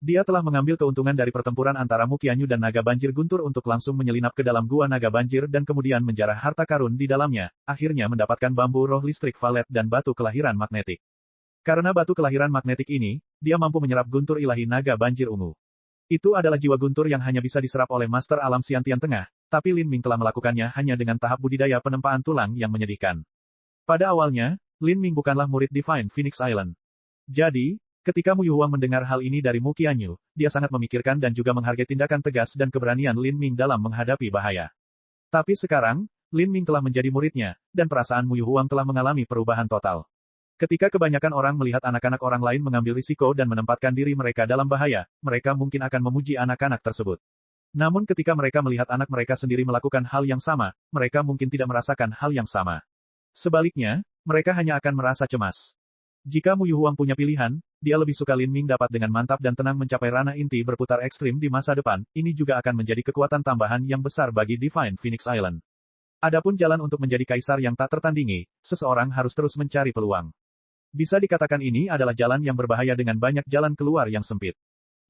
S1: Dia telah mengambil keuntungan dari pertempuran antara Mu Qianyu dan Naga Banjir Guntur untuk langsung menyelinap ke dalam gua Naga Banjir dan kemudian menjarah harta karun di dalamnya, akhirnya mendapatkan bambu roh listrik valet dan batu kelahiran magnetik. Karena batu kelahiran magnetik ini, dia mampu menyerap guntur ilahi Naga Banjir Ungu. Itu adalah jiwa guntur yang hanya bisa diserap oleh Master Alam Xiantian Tengah, tapi Lin Ming telah melakukannya hanya dengan tahap budidaya penempaan tulang yang menyedihkan. Pada awalnya, Lin Ming bukanlah murid Divine Phoenix Island. Jadi, ketika Mu Yuhuang mendengar hal ini dari Mu Qianyu, dia sangat memikirkan dan juga menghargai tindakan tegas dan keberanian Lin Ming dalam menghadapi bahaya. Tapi sekarang, Lin Ming telah menjadi muridnya, dan perasaan Mu Yuhuang telah mengalami perubahan total. Ketika kebanyakan orang melihat anak-anak orang lain mengambil risiko dan menempatkan diri mereka dalam bahaya, mereka mungkin akan memuji anak-anak tersebut. Namun ketika mereka melihat anak mereka sendiri melakukan hal yang sama, mereka mungkin tidak merasakan hal yang sama. Sebaliknya, mereka hanya akan merasa cemas. Jika Mu Yuhuang punya pilihan, dia lebih suka Lin Ming dapat dengan mantap dan tenang mencapai ranah inti berputar ekstrim di masa depan, ini juga akan menjadi kekuatan tambahan yang besar bagi Divine Phoenix Island. Adapun jalan untuk menjadi kaisar yang tak tertandingi, seseorang harus terus mencari peluang. Bisa dikatakan ini adalah jalan yang berbahaya dengan banyak jalan keluar yang sempit.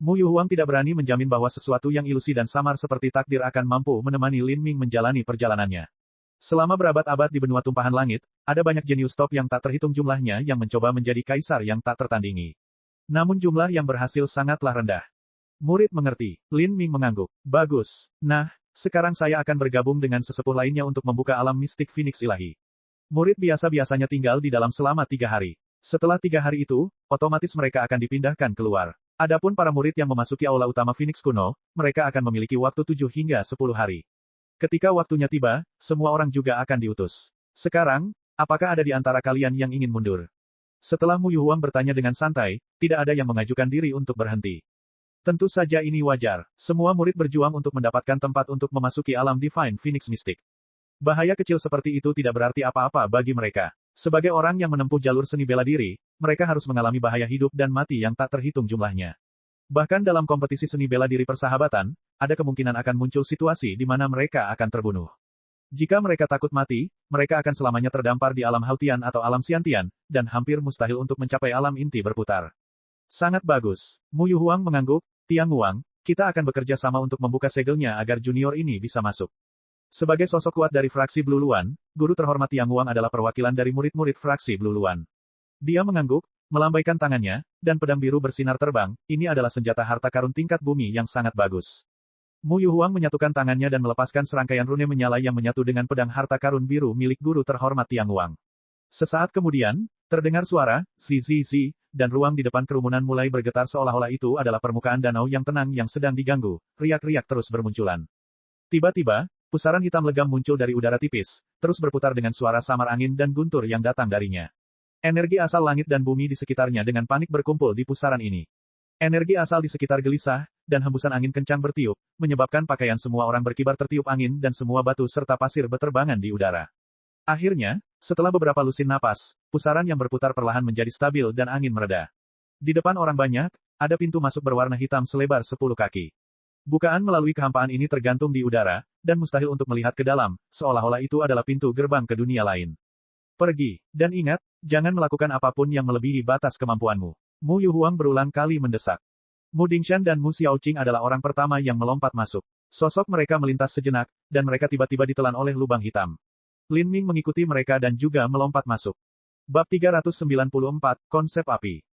S1: Mu Yuhuang tidak berani menjamin bahwa sesuatu yang ilusi dan samar seperti takdir akan mampu menemani Lin Ming menjalani perjalanannya. Selama berabad-abad di benua tumpahan langit, ada banyak jenius top yang tak terhitung jumlahnya yang mencoba menjadi kaisar yang tak tertandingi. Namun jumlah yang berhasil sangatlah rendah. Murid mengerti. Lin Ming mengangguk. Bagus. Nah, sekarang saya akan bergabung dengan sesepuh lainnya untuk membuka alam mistik Phoenix ilahi. Murid biasa-biasanya tinggal di dalam selama 3 hari. Setelah 3 hari itu, otomatis mereka akan dipindahkan keluar. Adapun para murid yang memasuki aula utama Phoenix kuno, mereka akan memiliki waktu 7 hingga 10 hari. Ketika waktunya tiba, semua orang juga akan diutus. Sekarang, apakah ada di antara kalian yang ingin mundur? Setelah Mu Yuhuang bertanya dengan santai, tidak ada yang mengajukan diri untuk berhenti. Tentu saja ini wajar. Semua murid berjuang untuk mendapatkan tempat untuk memasuki alam Divine Phoenix Mystic. Bahaya kecil seperti itu tidak berarti apa-apa bagi mereka. Sebagai orang yang menempuh jalur seni bela diri, mereka harus mengalami bahaya hidup dan mati yang tak terhitung jumlahnya. Bahkan dalam kompetisi seni bela diri persahabatan, ada kemungkinan akan muncul situasi di mana mereka akan terbunuh. Jika mereka takut mati, mereka akan selamanya terdampar di alam Hautian atau alam Xiantian, dan hampir mustahil untuk mencapai alam inti berputar. Sangat bagus. Mu Yuhuang mengangguk. Tiang Wang, kita akan bekerja sama untuk membuka segelnya agar junior ini bisa masuk. Sebagai sosok kuat dari fraksi Blue Luan, guru terhormat Tiang Wang adalah perwakilan dari murid-murid fraksi Blue Luan. Dia mengangguk, melambaikan tangannya, dan pedang biru bersinar terbang, ini adalah senjata harta karun tingkat bumi yang sangat bagus. Mu Yuhuang menyatukan tangannya dan melepaskan serangkaian rune menyala yang menyatu dengan pedang harta karun biru milik guru terhormat Tiang Wang. Sesaat kemudian, terdengar suara, zi, dan ruang di depan kerumunan mulai bergetar seolah-olah itu adalah permukaan danau yang tenang yang sedang diganggu, riak-riak terus bermunculan. Tiba-tiba, pusaran hitam legam muncul dari udara tipis, terus berputar dengan suara samar angin dan guntur yang datang darinya. Energi asal langit dan bumi di sekitarnya dengan panik berkumpul di pusaran ini. Energi asal di sekitar gelisah, dan hembusan angin kencang bertiup, menyebabkan pakaian semua orang berkibar tertiup angin dan semua batu serta pasir beterbangan di udara. Akhirnya, setelah beberapa lusin napas, pusaran yang berputar perlahan menjadi stabil dan angin mereda. Di depan orang banyak, ada pintu masuk berwarna hitam selebar 10 kaki. Bukaan melalui kehampaan ini tergantung di udara, dan mustahil untuk melihat ke dalam, seolah-olah itu adalah pintu gerbang ke dunia lain. Pergi, dan ingat, jangan melakukan apapun yang melebihi batas kemampuanmu. Mu Yuhuang berulang kali mendesak. Mu Dingshan dan Mu Xiaoqing adalah orang pertama yang melompat masuk. Sosok mereka melintas sejenak, dan mereka tiba-tiba ditelan oleh lubang hitam. Lin Ming mengikuti mereka dan juga melompat masuk. Bab 394, Konsep Api.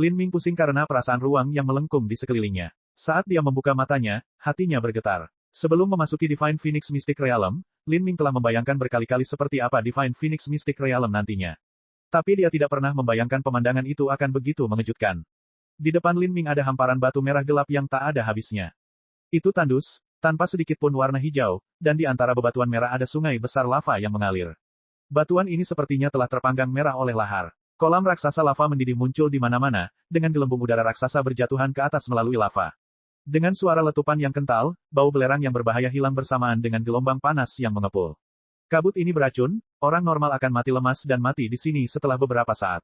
S1: Lin Ming pusing karena perasaan ruang yang melengkung di sekelilingnya. Saat dia membuka matanya, hatinya bergetar. Sebelum memasuki Divine Phoenix Mystic Realm, Lin Ming telah membayangkan berkali-kali seperti apa Divine Phoenix Mystic Realm nantinya. Tapi dia tidak pernah membayangkan pemandangan itu akan begitu mengejutkan. Di depan Lin Ming ada hamparan batu merah gelap yang tak ada habisnya. Itu tandus, tanpa sedikit pun warna hijau, dan di antara bebatuan merah ada sungai besar lava yang mengalir. Batuan ini sepertinya telah terpanggang merah oleh lahar. Kolam raksasa lava mendidih muncul di mana-mana, dengan gelembung udara raksasa berjatuhan ke atas melalui lava. Dengan suara letupan yang kental, bau belerang yang berbahaya hilang bersamaan dengan gelombang panas yang mengepul. Kabut ini beracun, orang normal akan mati lemas dan mati di sini setelah beberapa saat.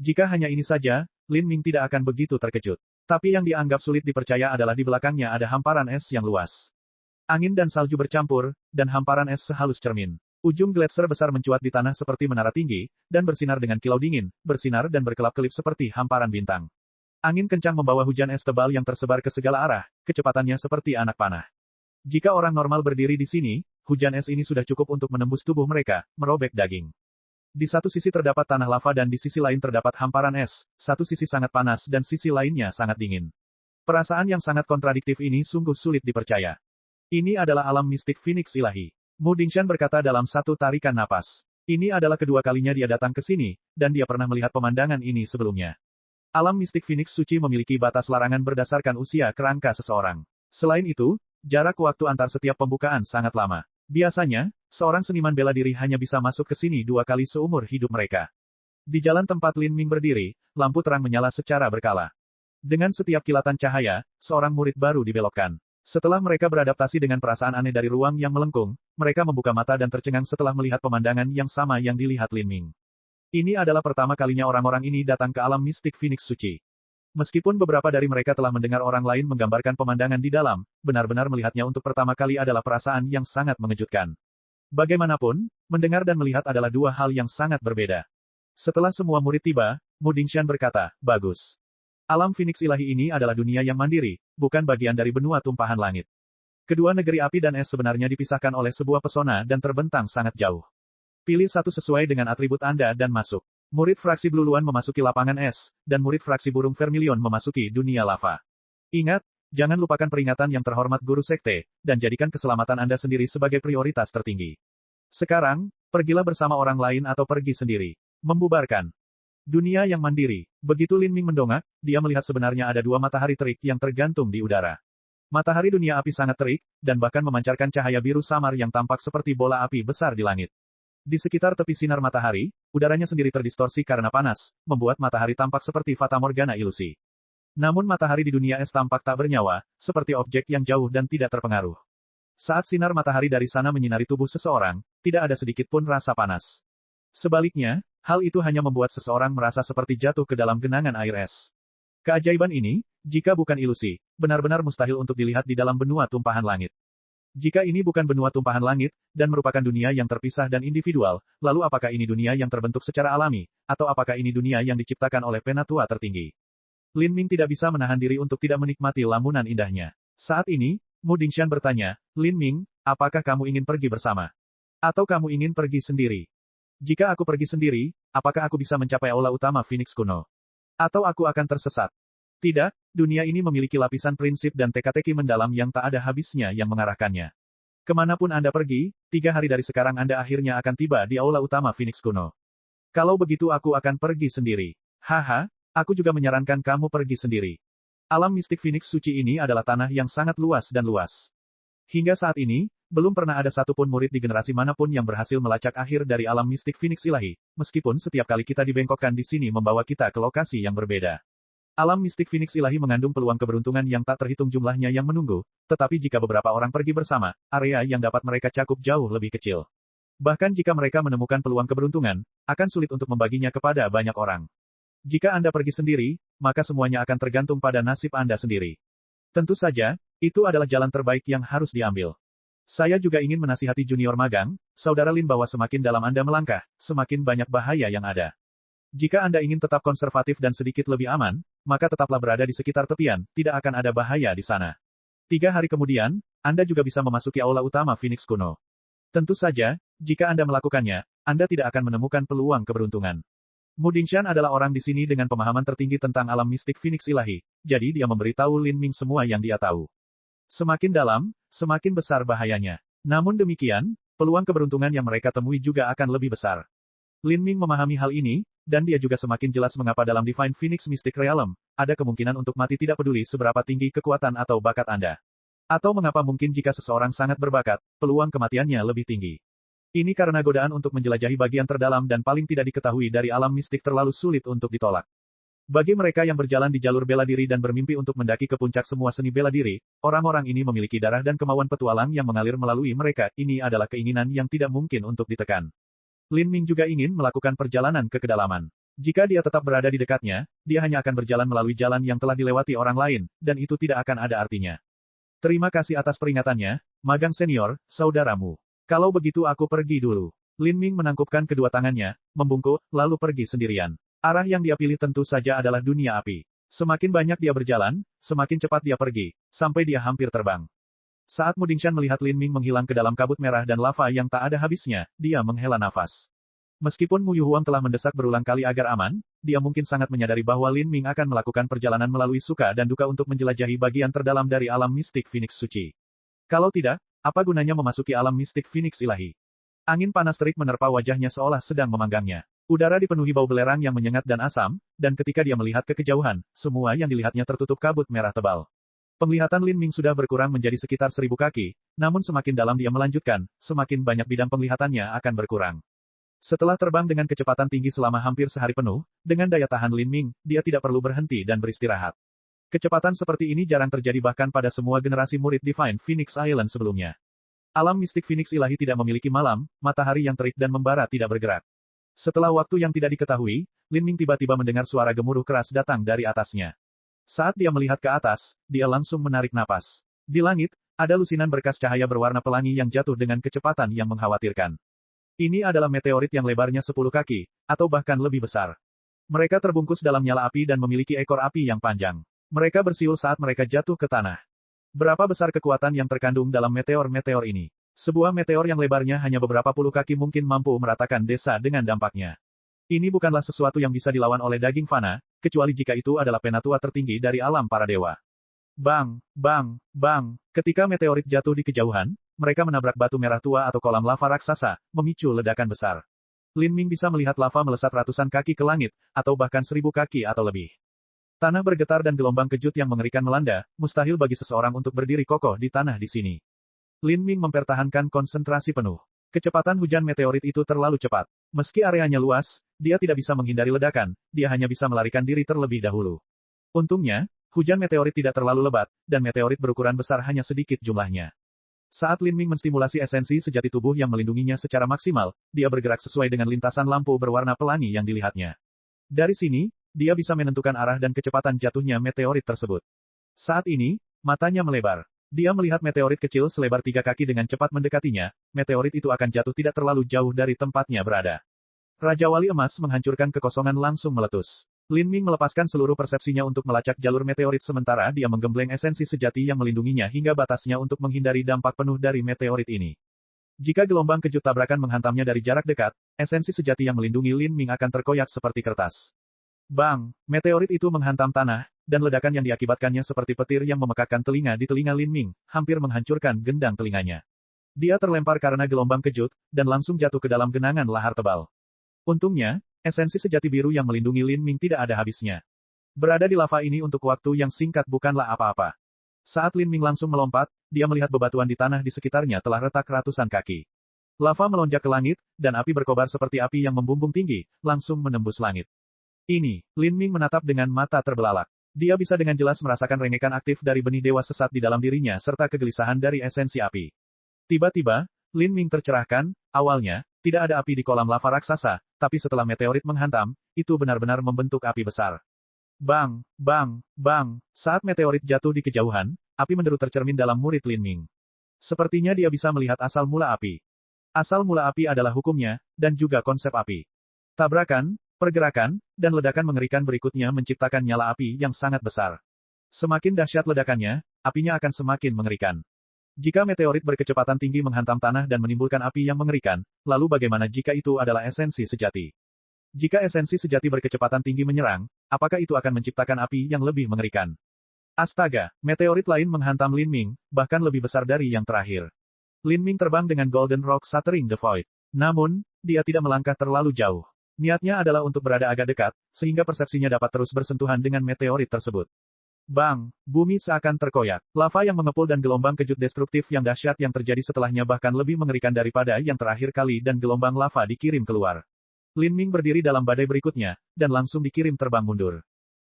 S1: Jika hanya ini saja, Lin Ming tidak akan begitu terkejut. Tapi yang dianggap sulit dipercaya adalah di belakangnya ada hamparan es yang luas. Angin dan salju bercampur, dan hamparan es sehalus cermin. Ujung gletser besar mencuat di tanah seperti menara tinggi, dan bersinar dengan kilau dingin, bersinar dan berkelap-kelip seperti hamparan bintang. Angin kencang membawa hujan es tebal yang tersebar ke segala arah, kecepatannya seperti anak panah. Jika orang normal berdiri di sini, hujan es ini sudah cukup untuk menembus tubuh mereka, merobek daging. Di satu sisi terdapat tanah lava dan di sisi lain terdapat hamparan es, satu sisi sangat panas dan sisi lainnya sangat dingin. Perasaan yang sangat kontradiktif ini sungguh sulit dipercaya. Ini adalah alam mistik Phoenix ilahi. Mu Dingshan berkata dalam satu tarikan napas. Ini adalah kedua kalinya dia datang ke sini, dan dia pernah melihat pemandangan ini sebelumnya. Alam mistik Phoenix suci memiliki batas larangan berdasarkan usia kerangka seseorang. Selain itu, jarak waktu antar setiap pembukaan sangat lama. Biasanya, seorang seniman bela diri hanya bisa masuk ke sini 2 kali seumur hidup mereka. Di jalan tempat Lin Ming berdiri, lampu terang menyala secara berkala. Dengan setiap kilatan cahaya, seorang murid baru dibelokkan. Setelah mereka beradaptasi dengan perasaan aneh dari ruang yang melengkung, mereka membuka mata dan tercengang setelah melihat pemandangan yang sama yang dilihat Lin Ming. Ini adalah pertama kalinya orang-orang ini datang ke alam mistik Phoenix suci. Meskipun beberapa dari mereka telah mendengar orang lain menggambarkan pemandangan di dalam, benar-benar melihatnya untuk pertama kali adalah perasaan yang sangat mengejutkan. Bagaimanapun, mendengar dan melihat adalah dua hal yang sangat berbeda. Setelah semua murid tiba, Mu Dingshan berkata, bagus. Alam Phoenix ilahi ini adalah dunia yang mandiri, bukan bagian dari benua tumpahan langit. Kedua negeri api dan es sebenarnya dipisahkan oleh sebuah pesona dan terbentang sangat jauh. Pilih satu sesuai dengan atribut Anda dan masuk. Murid fraksi Bluluan memasuki lapangan es, dan murid fraksi burung Vermilion memasuki dunia lava. Ingat, jangan lupakan peringatan yang terhormat guru sekte, dan jadikan keselamatan Anda sendiri sebagai prioritas tertinggi. Sekarang, pergilah bersama orang lain atau pergi sendiri. Membubarkan. Dunia yang mandiri. Begitu Lin Ming mendongak, dia melihat sebenarnya ada 2 matahari terik yang tergantung di udara. Matahari dunia api sangat terik, dan bahkan memancarkan cahaya biru samar yang tampak seperti bola api besar di langit. Di sekitar tepi sinar matahari, udaranya sendiri terdistorsi karena panas, membuat matahari tampak seperti fata morgana ilusi. Namun matahari di dunia es tampak tak bernyawa, seperti objek yang jauh dan tidak terpengaruh. Saat sinar matahari dari sana menyinari tubuh seseorang, tidak ada sedikit pun rasa panas. Sebaliknya, hal itu hanya membuat seseorang merasa seperti jatuh ke dalam genangan air es. Keajaiban ini, jika bukan ilusi, benar-benar mustahil untuk dilihat di dalam benua tumpahan langit. Jika ini bukan benua tumpahan langit, dan merupakan dunia yang terpisah dan individual, lalu apakah ini dunia yang terbentuk secara alami, atau apakah ini dunia yang diciptakan oleh penatua tertinggi? Lin Ming tidak bisa menahan diri untuk tidak menikmati lamunan indahnya. Saat ini, Mu Dingshan bertanya, Lin Ming, apakah kamu ingin pergi bersama? Atau kamu ingin pergi sendiri? Jika aku pergi sendiri, apakah aku bisa mencapai aula utama Phoenix kuno? Atau aku akan tersesat? Tidak, dunia ini memiliki lapisan prinsip dan teka-teki mendalam yang tak ada habisnya yang mengarahkannya. Kemanapun Anda pergi, 3 hari dari sekarang Anda akhirnya akan tiba di aula utama Phoenix kuno. Kalau begitu aku akan pergi sendiri. Haha, aku juga menyarankan kamu pergi sendiri. Alam mistik Phoenix suci ini adalah tanah yang sangat luas dan luas. Hingga saat ini, belum pernah ada satupun murid di generasi manapun yang berhasil melacak akhir dari alam mistik Phoenix ilahi, meskipun setiap kali kita dibengkokkan di sini membawa kita ke lokasi yang berbeda. Alam mistik Phoenix ilahi mengandung peluang keberuntungan yang tak terhitung jumlahnya yang menunggu, tetapi jika beberapa orang pergi bersama, area yang dapat mereka cakup jauh lebih kecil. Bahkan jika mereka menemukan peluang keberuntungan, akan sulit untuk membaginya kepada banyak orang. Jika Anda pergi sendiri, maka semuanya akan tergantung pada nasib Anda sendiri. Tentu saja, itu adalah jalan terbaik yang harus diambil. Saya juga ingin menasihati junior magang, Saudara Lin bahwa semakin dalam Anda melangkah, semakin banyak bahaya yang ada. Jika Anda ingin tetap konservatif dan sedikit lebih aman, maka tetaplah berada di sekitar tepian, tidak akan ada bahaya di sana. 3 hari kemudian, Anda juga bisa memasuki aula utama Phoenix kuno. Tentu saja, jika Anda melakukannya, Anda tidak akan menemukan peluang keberuntungan. Mu Dingshan adalah orang di sini dengan pemahaman tertinggi tentang alam mistik Phoenix ilahi, jadi dia memberitahu Lin Ming semua yang dia tahu. Semakin dalam, semakin besar bahayanya. Namun demikian, peluang keberuntungan yang mereka temui juga akan lebih besar. Lin Ming memahami hal ini, dan dia juga semakin jelas mengapa dalam Divine Phoenix Mystic Realm, ada kemungkinan untuk mati tidak peduli seberapa tinggi kekuatan atau bakat Anda. Atau mengapa mungkin jika seseorang sangat berbakat, peluang kematiannya lebih tinggi. Ini karena godaan untuk menjelajahi bagian terdalam dan paling tidak diketahui dari alam mistik terlalu sulit untuk ditolak. Bagi mereka yang berjalan di jalur bela diri dan bermimpi untuk mendaki ke puncak semua seni bela diri, orang-orang ini memiliki darah dan kemauan petualang yang mengalir melalui mereka. Ini adalah keinginan yang tidak mungkin untuk ditekan. Lin Ming juga ingin melakukan perjalanan ke kedalaman. Jika dia tetap berada di dekatnya, dia hanya akan berjalan melalui jalan yang telah dilewati orang lain, dan itu tidak akan ada artinya. Terima kasih atas peringatannya, magang senior, saudaramu. Kalau begitu aku pergi dulu. Lin Ming menangkupkan kedua tangannya, membungkuk, lalu pergi sendirian. Arah yang dia pilih tentu saja adalah dunia api. Semakin banyak dia berjalan, semakin cepat dia pergi, sampai dia hampir terbang. Saat Mudingshan melihat Lin Ming menghilang ke dalam kabut merah dan lava yang tak ada habisnya, dia menghela nafas. Meskipun Mu Yuhuang telah mendesak berulang kali agar aman, dia mungkin sangat menyadari bahwa Lin Ming akan melakukan perjalanan melalui suka dan duka untuk menjelajahi bagian terdalam dari alam mistik Phoenix Suci. Kalau tidak, apa gunanya memasuki alam mistik Phoenix Ilahi? Angin panas terik menerpa wajahnya seolah sedang memanggangnya. Udara dipenuhi bau belerang yang menyengat dan asam, dan ketika dia melihat ke kejauhan, semua yang dilihatnya tertutup kabut merah tebal. Penglihatan Lin Ming sudah berkurang menjadi sekitar 1000 kaki, namun semakin dalam dia melanjutkan, semakin banyak bidang penglihatannya akan berkurang. Setelah terbang dengan kecepatan tinggi selama hampir sehari penuh, dengan daya tahan Lin Ming, dia tidak perlu berhenti dan beristirahat. Kecepatan seperti ini jarang terjadi bahkan pada semua generasi murid Divine Phoenix Island sebelumnya. Alam mistik Phoenix Ilahi tidak memiliki malam, matahari yang terik dan membara tidak bergerak. Setelah waktu yang tidak diketahui, Lin Ming tiba-tiba mendengar suara gemuruh keras datang dari atasnya. Saat dia melihat ke atas, dia langsung menarik napas. Di langit, ada lusinan berkas cahaya berwarna pelangi yang jatuh dengan kecepatan yang mengkhawatirkan. Ini adalah meteorit yang lebarnya 10 kaki, atau bahkan lebih besar. Mereka terbungkus dalam nyala api dan memiliki ekor api yang panjang. Mereka bersiul saat mereka jatuh ke tanah. Berapa besar kekuatan yang terkandung dalam meteor-meteor ini? Sebuah meteor yang lebarnya hanya beberapa puluh kaki mungkin mampu meratakan desa dengan dampaknya. Ini bukanlah sesuatu yang bisa dilawan oleh daging fana, kecuali jika itu adalah penatua tertinggi dari alam para dewa. Bang, bang, bang, ketika meteorit jatuh di kejauhan, mereka menabrak batu merah tua atau kolam lava raksasa, memicu ledakan besar. Lin Ming bisa melihat lava melesat ratusan kaki ke langit, atau bahkan 1000 kaki atau lebih. Tanah bergetar dan gelombang kejut yang mengerikan melanda, mustahil bagi seseorang untuk berdiri kokoh di tanah di sini. Lin Ming mempertahankan konsentrasi penuh. Kecepatan hujan meteorit itu terlalu cepat. Meski areanya luas, dia tidak bisa menghindari ledakan, dia hanya bisa melarikan diri terlebih dahulu. Untungnya, hujan meteorit tidak terlalu lebat, dan meteorit berukuran besar hanya sedikit jumlahnya. Saat Lin Ming menstimulasi esensi sejati tubuh yang melindunginya secara maksimal, dia bergerak sesuai dengan lintasan lampu berwarna pelangi yang dilihatnya. Dari sini, dia bisa menentukan arah dan kecepatan jatuhnya meteorit tersebut. Saat ini, matanya melebar. Dia melihat meteorit kecil selebar 3 kaki dengan cepat mendekatinya, meteorit itu akan jatuh tidak terlalu jauh dari tempatnya berada. Raja Wali Emas menghancurkan kekosongan langsung meletus. Lin Ming melepaskan seluruh persepsinya untuk melacak jalur meteorit sementara dia menggembleng esensi sejati yang melindunginya hingga batasnya untuk menghindari dampak penuh dari meteorit ini. Jika gelombang kejut tabrakan menghantamnya dari jarak dekat, esensi sejati yang melindungi Lin Ming akan terkoyak seperti kertas. Bang, meteorit itu menghantam tanah, dan ledakan yang diakibatkannya seperti petir yang memekakkan telinga di telinga Lin Ming, hampir menghancurkan gendang telinganya. Dia terlempar karena gelombang kejut, dan langsung jatuh ke dalam genangan lahar tebal. Untungnya, esensi sejati biru yang melindungi Lin Ming tidak ada habisnya. Berada di lava ini untuk waktu yang singkat bukanlah apa-apa. Saat Lin Ming langsung melompat, dia melihat bebatuan di tanah di sekitarnya telah retak ratusan kaki. Lava melonjak ke langit, dan api berkobar seperti api yang membumbung tinggi, langsung menembus langit. Ini, Lin Ming menatap dengan mata terbelalak. Dia bisa dengan jelas merasakan rengekan aktif dari benih dewa sesat di dalam dirinya serta kegelisahan dari esensi api. Tiba-tiba, Lin Ming tercerahkan, awalnya, tidak ada api di kolam lava raksasa, tapi setelah meteorit menghantam, itu benar-benar membentuk api besar. Bang, bang, bang, saat meteorit jatuh di kejauhan, api menderu tercermin dalam murid Lin Ming. Sepertinya dia bisa melihat asal mula api. Asal mula api adalah hukumnya, dan juga konsep api. Tabrakan, pergerakan, dan ledakan mengerikan berikutnya menciptakan nyala api yang sangat besar. Semakin dahsyat ledakannya, apinya akan semakin mengerikan. Jika meteorit berkecepatan tinggi menghantam tanah dan menimbulkan api yang mengerikan, lalu bagaimana jika itu adalah esensi sejati? Jika esensi sejati berkecepatan tinggi menyerang, apakah itu akan menciptakan api yang lebih mengerikan? Astaga, meteorit lain menghantam Lin Ming, bahkan lebih besar dari yang terakhir. Lin Ming terbang dengan Golden Rock Shattering the Void. Namun, dia tidak melangkah terlalu jauh. Niatnya adalah untuk berada agak dekat, sehingga persepsinya dapat terus bersentuhan dengan meteorit tersebut. Bang, bumi seakan terkoyak. Lava yang mengepul dan gelombang kejut destruktif yang dahsyat yang terjadi setelahnya bahkan lebih mengerikan daripada yang terakhir kali dan gelombang lava dikirim keluar. Lin Ming berdiri dalam badai berikutnya, dan langsung dikirim terbang mundur.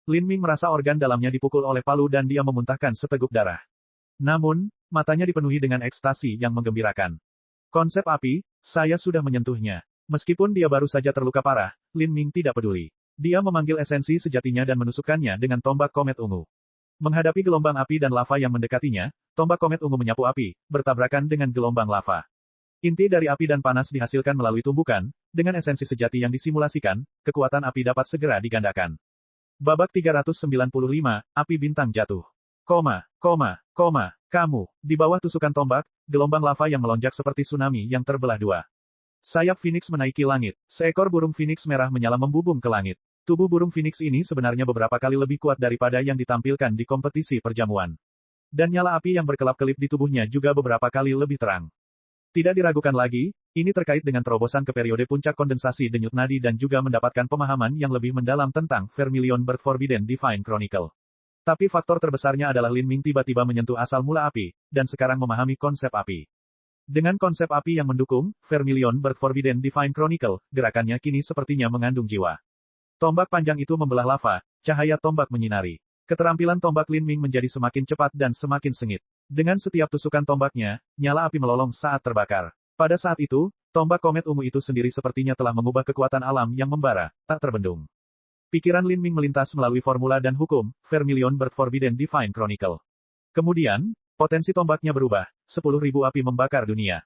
S1: Lin Ming merasa organ dalamnya dipukul oleh palu dan dia memuntahkan seteguk darah. Namun, matanya dipenuhi dengan ekstasi yang menggembirakan. Konsep api, saya sudah menyentuhnya. Meskipun dia baru saja terluka parah, Lin Ming tidak peduli. Dia memanggil esensi sejatinya dan menusukkannya dengan tombak komet ungu. Menghadapi gelombang api dan lava yang mendekatinya, tombak komet ungu menyapu api, bertabrakan dengan gelombang lava. Inti dari api dan panas dihasilkan melalui tumbukan, dengan esensi sejati yang disimulasikan, kekuatan api dapat segera digandakan. Babak 395, api bintang jatuh. Kamu, di bawah tusukan tombak, gelombang lava yang melonjak seperti tsunami yang terbelah dua. Sayap Phoenix menaiki langit, seekor burung Phoenix merah menyala membubung ke langit. Tubuh burung Phoenix ini sebenarnya beberapa kali lebih kuat daripada yang ditampilkan di kompetisi perjamuan. Dan nyala api yang berkelap-kelip di tubuhnya juga beberapa kali lebih terang. Tidak diragukan lagi, ini terkait dengan terobosan ke periode puncak kondensasi denyut nadi dan juga mendapatkan pemahaman yang lebih mendalam tentang Vermilion Bird Forbidden Divine Chronicle. Tapi faktor terbesarnya adalah Lin Ming tiba-tiba menyentuh asal mula api, dan sekarang memahami konsep api. Dengan konsep api yang mendukung, Vermilion Bird Forbidden Divine Chronicle, gerakannya kini sepertinya mengandung jiwa. Tombak panjang itu membelah lava, cahaya tombak menyinari. Keterampilan tombak Lin Ming menjadi semakin cepat dan semakin sengit. Dengan setiap tusukan tombaknya, nyala api melolong saat terbakar. Pada saat itu, tombak komet ungu itu sendiri sepertinya telah mengubah kekuatan alam yang membara, tak terbendung. Pikiran Lin Ming melintas melalui formula dan hukum, Vermilion Bird Forbidden Divine Chronicle. Kemudian, potensi tombaknya berubah, 10.000 api membakar dunia.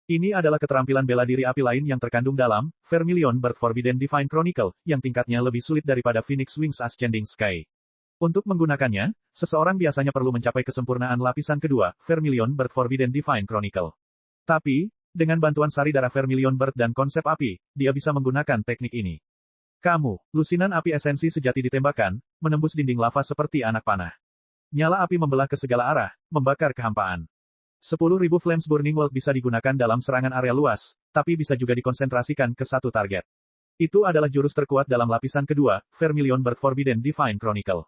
S1: Ini adalah keterampilan bela diri api lain yang terkandung dalam Vermilion Bird Forbidden Divine Chronicle, yang tingkatnya lebih sulit daripada Phoenix Wings Ascending Sky. Untuk menggunakannya, seseorang biasanya perlu mencapai kesempurnaan lapisan kedua, Vermilion Bird Forbidden Divine Chronicle. Tapi, dengan bantuan sari darah Vermilion Bird dan konsep api, dia bisa menggunakan teknik ini. Lusinan api esensi sejati ditembakkan, menembus dinding lava seperti anak panah. Nyala api membelah ke segala arah, membakar kehampaan. 10.000 Flames Burning World bisa digunakan dalam serangan area luas, tapi bisa juga dikonsentrasikan ke satu target. Itu adalah jurus terkuat dalam lapisan kedua, Vermilion Bird Forbidden Divine Chronicle.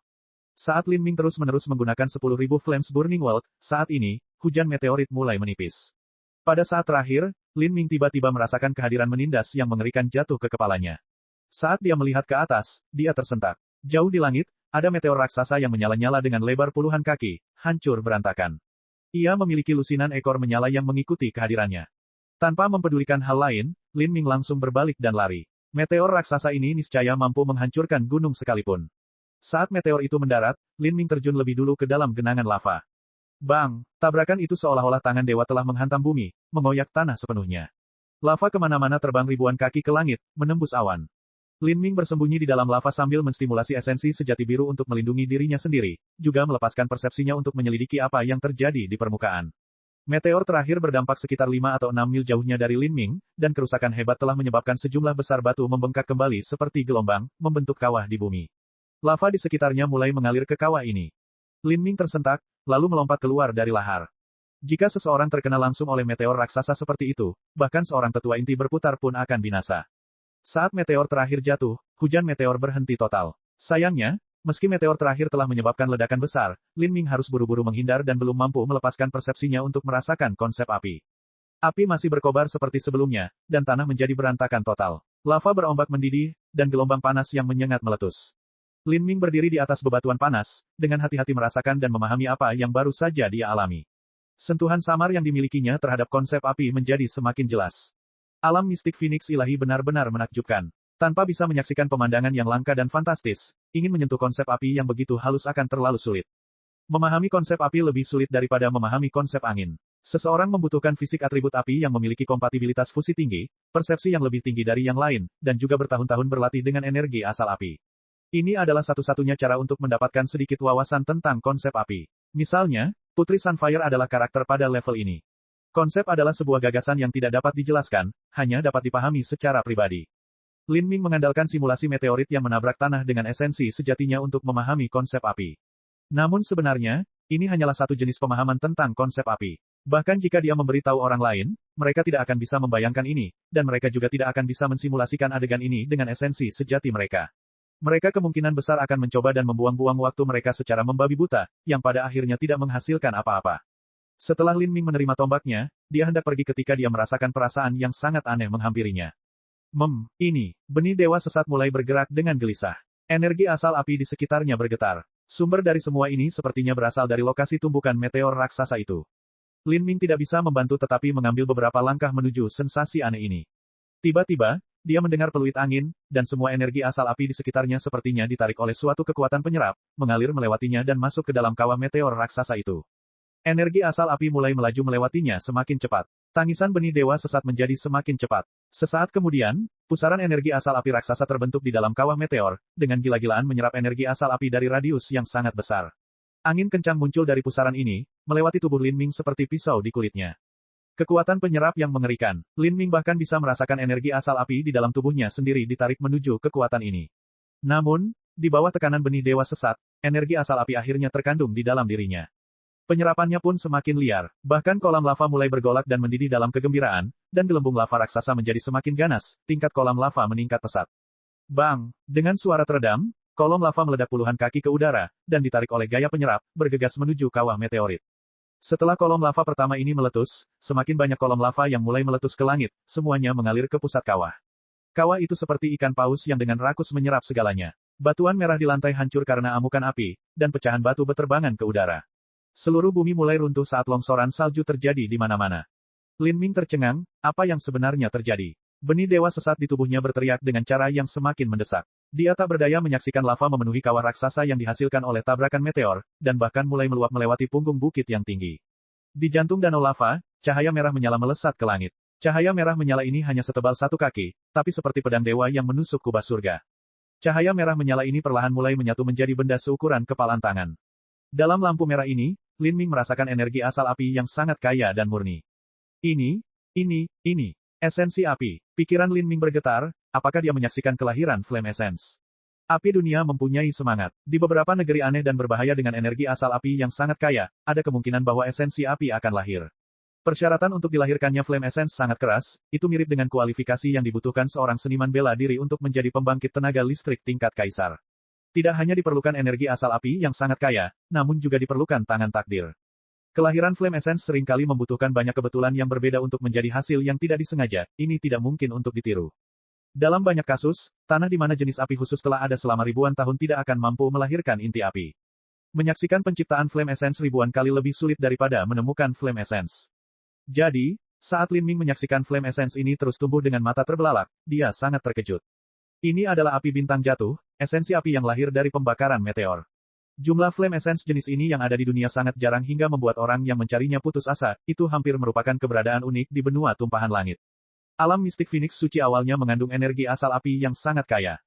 S1: Saat Lin Ming terus-menerus menggunakan 10.000 Flames Burning World, saat ini, hujan meteorit mulai menipis. Pada saat terakhir, Lin Ming tiba-tiba merasakan kehadiran menindas yang mengerikan jatuh ke kepalanya. Saat dia melihat ke atas, dia tersentak. Jauh di langit, ada meteor raksasa yang menyala-nyala dengan lebar puluhan kaki, hancur berantakan. Ia memiliki lusinan ekor menyala yang mengikuti kehadirannya. Tanpa mempedulikan hal lain, Lin Ming langsung berbalik dan lari. Meteor raksasa ini niscaya mampu menghancurkan gunung sekalipun. Saat meteor itu mendarat, Lin Ming terjun lebih dulu ke dalam genangan lava. Bang! Tabrakan itu seolah-olah tangan dewa telah menghantam bumi, mengoyak tanah sepenuhnya. Lava kemana-mana terbang ribuan kaki ke langit, menembus awan. Lin Ming bersembunyi di dalam lava sambil menstimulasi esensi sejati biru untuk melindungi dirinya sendiri, juga melepaskan persepsinya untuk menyelidiki apa yang terjadi di permukaan. Meteor terakhir berdampak sekitar 5 atau 6 mil jauhnya dari Lin Ming, dan kerusakan hebat telah menyebabkan sejumlah besar batu membengkak kembali seperti gelombang, membentuk kawah di bumi. Lava di sekitarnya mulai mengalir ke kawah ini. Lin Ming tersentak, lalu melompat keluar dari lahar. Jika seseorang terkena langsung oleh meteor raksasa seperti itu, bahkan seorang tetua inti berputar pun akan binasa. Saat meteor terakhir jatuh, hujan meteor berhenti total. Sayangnya, meski meteor terakhir telah menyebabkan ledakan besar, Lin Ming harus buru-buru menghindar dan belum mampu melepaskan persepsinya untuk merasakan konsep api. Api masih berkobar seperti sebelumnya, dan tanah menjadi berantakan total. Lava berombak mendidih, dan gelombang panas yang menyengat meletus. Lin Ming berdiri di atas bebatuan panas, dengan hati-hati merasakan dan memahami apa yang baru saja dia alami. Sentuhan samar yang dimilikinya terhadap konsep api menjadi semakin jelas. Alam mistik Phoenix ilahi benar-benar menakjubkan. Tanpa bisa menyaksikan pemandangan yang langka dan fantastis, ingin menyentuh konsep api yang begitu halus akan terlalu sulit. Memahami konsep api lebih sulit daripada memahami konsep angin. Seseorang membutuhkan fisik atribut api yang memiliki kompatibilitas fusi tinggi, persepsi yang lebih tinggi dari yang lain, dan juga bertahun-tahun berlatih dengan energi asal api. Ini adalah satu-satunya cara untuk mendapatkan sedikit wawasan tentang konsep api. Misalnya, Putri Sunfire adalah karakter pada level ini. Konsep adalah sebuah gagasan yang tidak dapat dijelaskan, hanya dapat dipahami secara pribadi. Lin Ming mengandalkan simulasi meteorit yang menabrak tanah dengan esensi sejatinya untuk memahami konsep api. Namun sebenarnya, ini hanyalah satu jenis pemahaman tentang konsep api. Bahkan jika dia memberitahu orang lain, mereka tidak akan bisa membayangkan ini, dan mereka juga tidak akan bisa mensimulasikan adegan ini dengan esensi sejati mereka. Mereka kemungkinan besar akan mencoba dan membuang-buang waktu mereka secara membabi buta, yang pada akhirnya tidak menghasilkan apa-apa. Setelah Lin Ming menerima tombaknya, dia hendak pergi ketika dia merasakan perasaan yang sangat aneh menghampirinya. Ini, benih dewa sesat mulai bergerak dengan gelisah. Energi asal api di sekitarnya bergetar. Sumber dari semua ini sepertinya berasal dari lokasi tumbukan meteor raksasa itu. Lin Ming tidak bisa membantu tetapi mengambil beberapa langkah menuju sensasi aneh ini. Tiba-tiba, dia mendengar peluit angin, dan semua energi asal api di sekitarnya sepertinya ditarik oleh suatu kekuatan penyerap, mengalir melewatinya dan masuk ke dalam kawah meteor raksasa itu. Energi asal api mulai melaju melewatinya semakin cepat. Tangisan benih dewa sesat menjadi semakin cepat. Sesaat kemudian, pusaran energi asal api raksasa terbentuk di dalam kawah meteor, dengan gila-gilaan menyerap energi asal api dari radius yang sangat besar. Angin kencang muncul dari pusaran ini, melewati tubuh Lin Ming seperti pisau di kulitnya. Kekuatan penyerap yang mengerikan. Lin Ming bahkan bisa merasakan energi asal api di dalam tubuhnya sendiri ditarik menuju kekuatan ini. Namun, di bawah tekanan benih dewa sesat, energi asal api akhirnya terkandung di dalam dirinya. Penyerapannya pun semakin liar, bahkan kolam lava mulai bergolak dan mendidih dalam kegembiraan, dan gelembung lava raksasa menjadi semakin ganas, tingkat kolam lava meningkat pesat. Bang! Dengan suara teredam, kolom lava meledak puluhan kaki ke udara, dan ditarik oleh gaya penyerap, bergegas menuju kawah meteorit. Setelah kolom lava pertama ini meletus, semakin banyak kolom lava yang mulai meletus ke langit, semuanya mengalir ke pusat kawah. Kawah itu seperti ikan paus yang dengan rakus menyerap segalanya. Batuan merah di lantai hancur karena amukan api, dan pecahan batu beterbangan ke udara. Seluruh bumi mulai runtuh saat longsoran salju terjadi di mana-mana. Lin Ming tercengang, apa yang sebenarnya terjadi? Benih dewa sesat di tubuhnya berteriak dengan cara yang semakin mendesak. Dia tak berdaya menyaksikan lava memenuhi kawah raksasa yang dihasilkan oleh tabrakan meteor, dan bahkan mulai meluap melewati punggung bukit yang tinggi. Di jantung danau lava, cahaya merah menyala melesat ke langit. Cahaya merah menyala ini hanya setebal 1 kaki, tapi seperti pedang dewa yang menusuk kubah surga. Cahaya merah menyala ini perlahan mulai menyatu menjadi benda seukuran kepalan tangan. Dalam lampu merah ini, Lin Ming merasakan energi asal api yang sangat kaya dan murni. Ini. Esensi api. Pikiran Lin Ming bergetar, apakah dia menyaksikan kelahiran Flame Essence? Api dunia mempunyai semangat. Di beberapa negeri aneh dan berbahaya dengan energi asal api yang sangat kaya, ada kemungkinan bahwa esensi api akan lahir. Persyaratan untuk dilahirkannya Flame Essence sangat keras, itu mirip dengan kualifikasi yang dibutuhkan seorang seniman bela diri untuk menjadi pembangkit tenaga listrik tingkat kaisar. Tidak hanya diperlukan energi asal api yang sangat kaya, namun juga diperlukan tangan takdir. Kelahiran Flame Essence seringkali membutuhkan banyak kebetulan yang berbeda untuk menjadi hasil yang tidak disengaja, ini tidak mungkin untuk ditiru. Dalam banyak kasus, tanah di mana jenis api khusus telah ada selama ribuan tahun tidak akan mampu melahirkan inti api. Menyaksikan penciptaan Flame Essence ribuan kali lebih sulit daripada menemukan Flame Essence. Jadi, saat Lin Ming menyaksikan Flame Essence ini terus tumbuh dengan mata terbelalak, dia sangat terkejut. Ini adalah api bintang jatuh, esensi api yang lahir dari pembakaran meteor. Jumlah Flame Essence jenis ini yang ada di dunia sangat jarang hingga membuat orang yang mencarinya putus asa, itu hampir merupakan keberadaan unik di benua tumpahan langit. Alam mistik Phoenix suci awalnya mengandung energi asal api yang sangat kaya.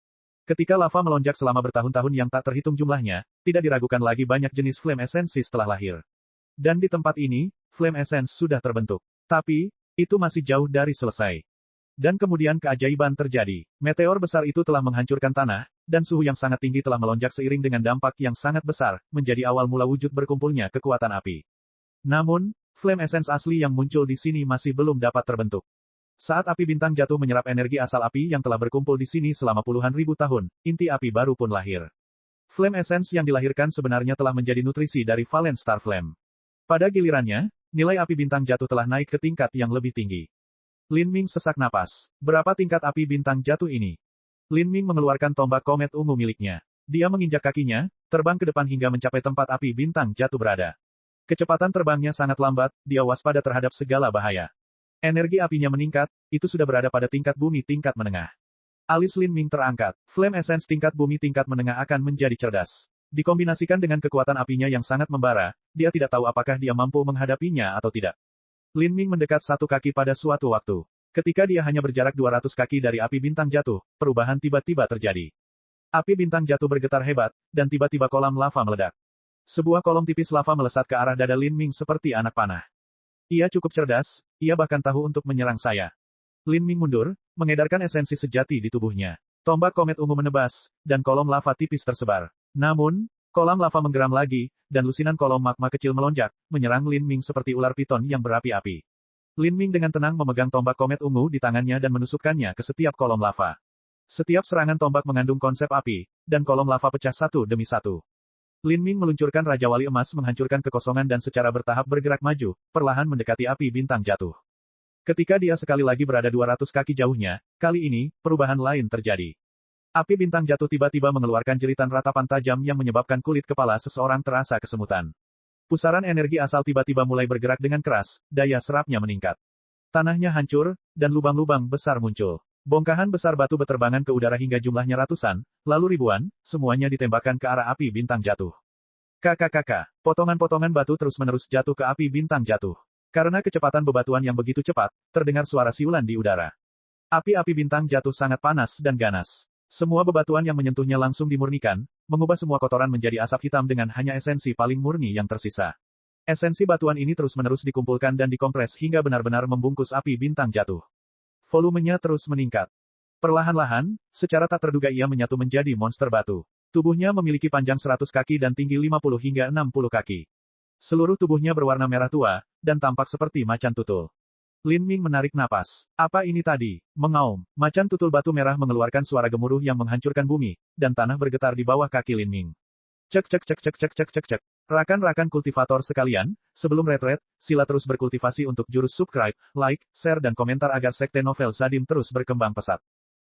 S1: Ketika lava melonjak selama bertahun-tahun yang tak terhitung jumlahnya, tidak diragukan lagi banyak jenis Flame Essence setelah lahir. Dan di tempat ini, Flame Essence sudah terbentuk. Tapi, itu masih jauh dari selesai. Dan kemudian keajaiban terjadi. Meteor besar itu telah menghancurkan tanah, dan suhu yang sangat tinggi telah melonjak seiring dengan dampak yang sangat besar, menjadi awal mula wujud berkumpulnya kekuatan api. Namun, Flame Essence asli yang muncul di sini masih belum dapat terbentuk. Saat api bintang jatuh menyerap energi asal api yang telah berkumpul di sini selama puluhan ribu tahun, inti api baru pun lahir. Flame Essence yang dilahirkan sebenarnya telah menjadi nutrisi dari Valen Star Flame. Pada gilirannya, nilai api bintang jatuh telah naik ke tingkat yang lebih tinggi. Lin Ming sesak napas. Berapa tingkat api bintang jatuh ini? Lin Ming mengeluarkan tombak komet ungu miliknya. Dia menginjak kakinya, terbang ke depan hingga mencapai tempat api bintang jatuh berada. Kecepatan terbangnya sangat lambat, dia waspada terhadap segala bahaya. Energi apinya meningkat, itu sudah berada pada tingkat bumi tingkat menengah. Alis Lin Ming terangkat. Flame Essence tingkat bumi tingkat menengah akan menjadi cerdas. Dikombinasikan dengan kekuatan apinya yang sangat membara, dia tidak tahu apakah dia mampu menghadapinya atau tidak. Lin Ming mendekat 1 kaki pada suatu waktu. Ketika dia hanya berjarak 200 kaki dari api bintang jatuh, perubahan tiba-tiba terjadi. Api bintang jatuh bergetar hebat, dan tiba-tiba kolam lava meledak. Sebuah kolom tipis lava melesat ke arah dada Lin Ming seperti anak panah. Ia cukup cerdas, ia bahkan tahu untuk menyerang saya. Lin Ming mundur, mengedarkan esensi sejati di tubuhnya. Tombak komet ungu menebas, dan kolom lava tipis tersebar. Namun, kolam lava menggeram lagi, dan lusinan kolom magma kecil melonjak, menyerang Lin Ming seperti ular piton yang berapi-api. Lin Ming dengan tenang memegang tombak komet ungu di tangannya dan menusukkannya ke setiap kolom lava. Setiap serangan tombak mengandung konsep api, dan kolom lava pecah satu demi satu. Lin Ming meluncurkan Raja Wali Emas menghancurkan kekosongan dan secara bertahap bergerak maju, perlahan mendekati api bintang jatuh. Ketika dia sekali lagi berada 200 kaki jauhnya, kali ini, perubahan lain terjadi. Api bintang jatuh tiba-tiba mengeluarkan jeritan ratapan tajam yang menyebabkan kulit kepala seseorang terasa kesemutan. Pusaran energi asal tiba-tiba mulai bergerak dengan keras, daya serapnya meningkat. Tanahnya hancur, dan lubang-lubang besar muncul. Bongkahan besar batu beterbangan ke udara hingga jumlahnya ratusan, lalu ribuan, semuanya ditembakkan ke arah api bintang jatuh. Kakak, potongan-potongan batu terus-menerus jatuh ke api bintang jatuh. Karena kecepatan bebatuan yang begitu cepat, terdengar suara siulan di udara. Api-api bintang jatuh sangat panas dan ganas. Semua bebatuan yang menyentuhnya langsung dimurnikan, mengubah semua kotoran menjadi asap hitam dengan hanya esensi paling murni yang tersisa. Esensi batuan ini terus-menerus dikumpulkan dan dikompres hingga benar-benar membungkus api bintang jatuh. Volumenya terus meningkat. Perlahan-lahan, secara tak terduga ia menyatu menjadi monster batu. Tubuhnya memiliki panjang 100 kaki dan tinggi 50 hingga 60 kaki. Seluruh tubuhnya berwarna merah tua, dan tampak seperti macan tutul. Lin Ming menarik napas. Apa ini tadi? Mengaum. Macan tutul batu merah mengeluarkan suara gemuruh yang menghancurkan bumi, dan tanah bergetar di bawah kaki Lin Ming. Cek. Rakan-rakan kultivator sekalian, sebelum retret, sila terus berkultivasi untuk jurus subscribe, like, share dan komentar agar sekte novel Sadim terus berkembang pesat.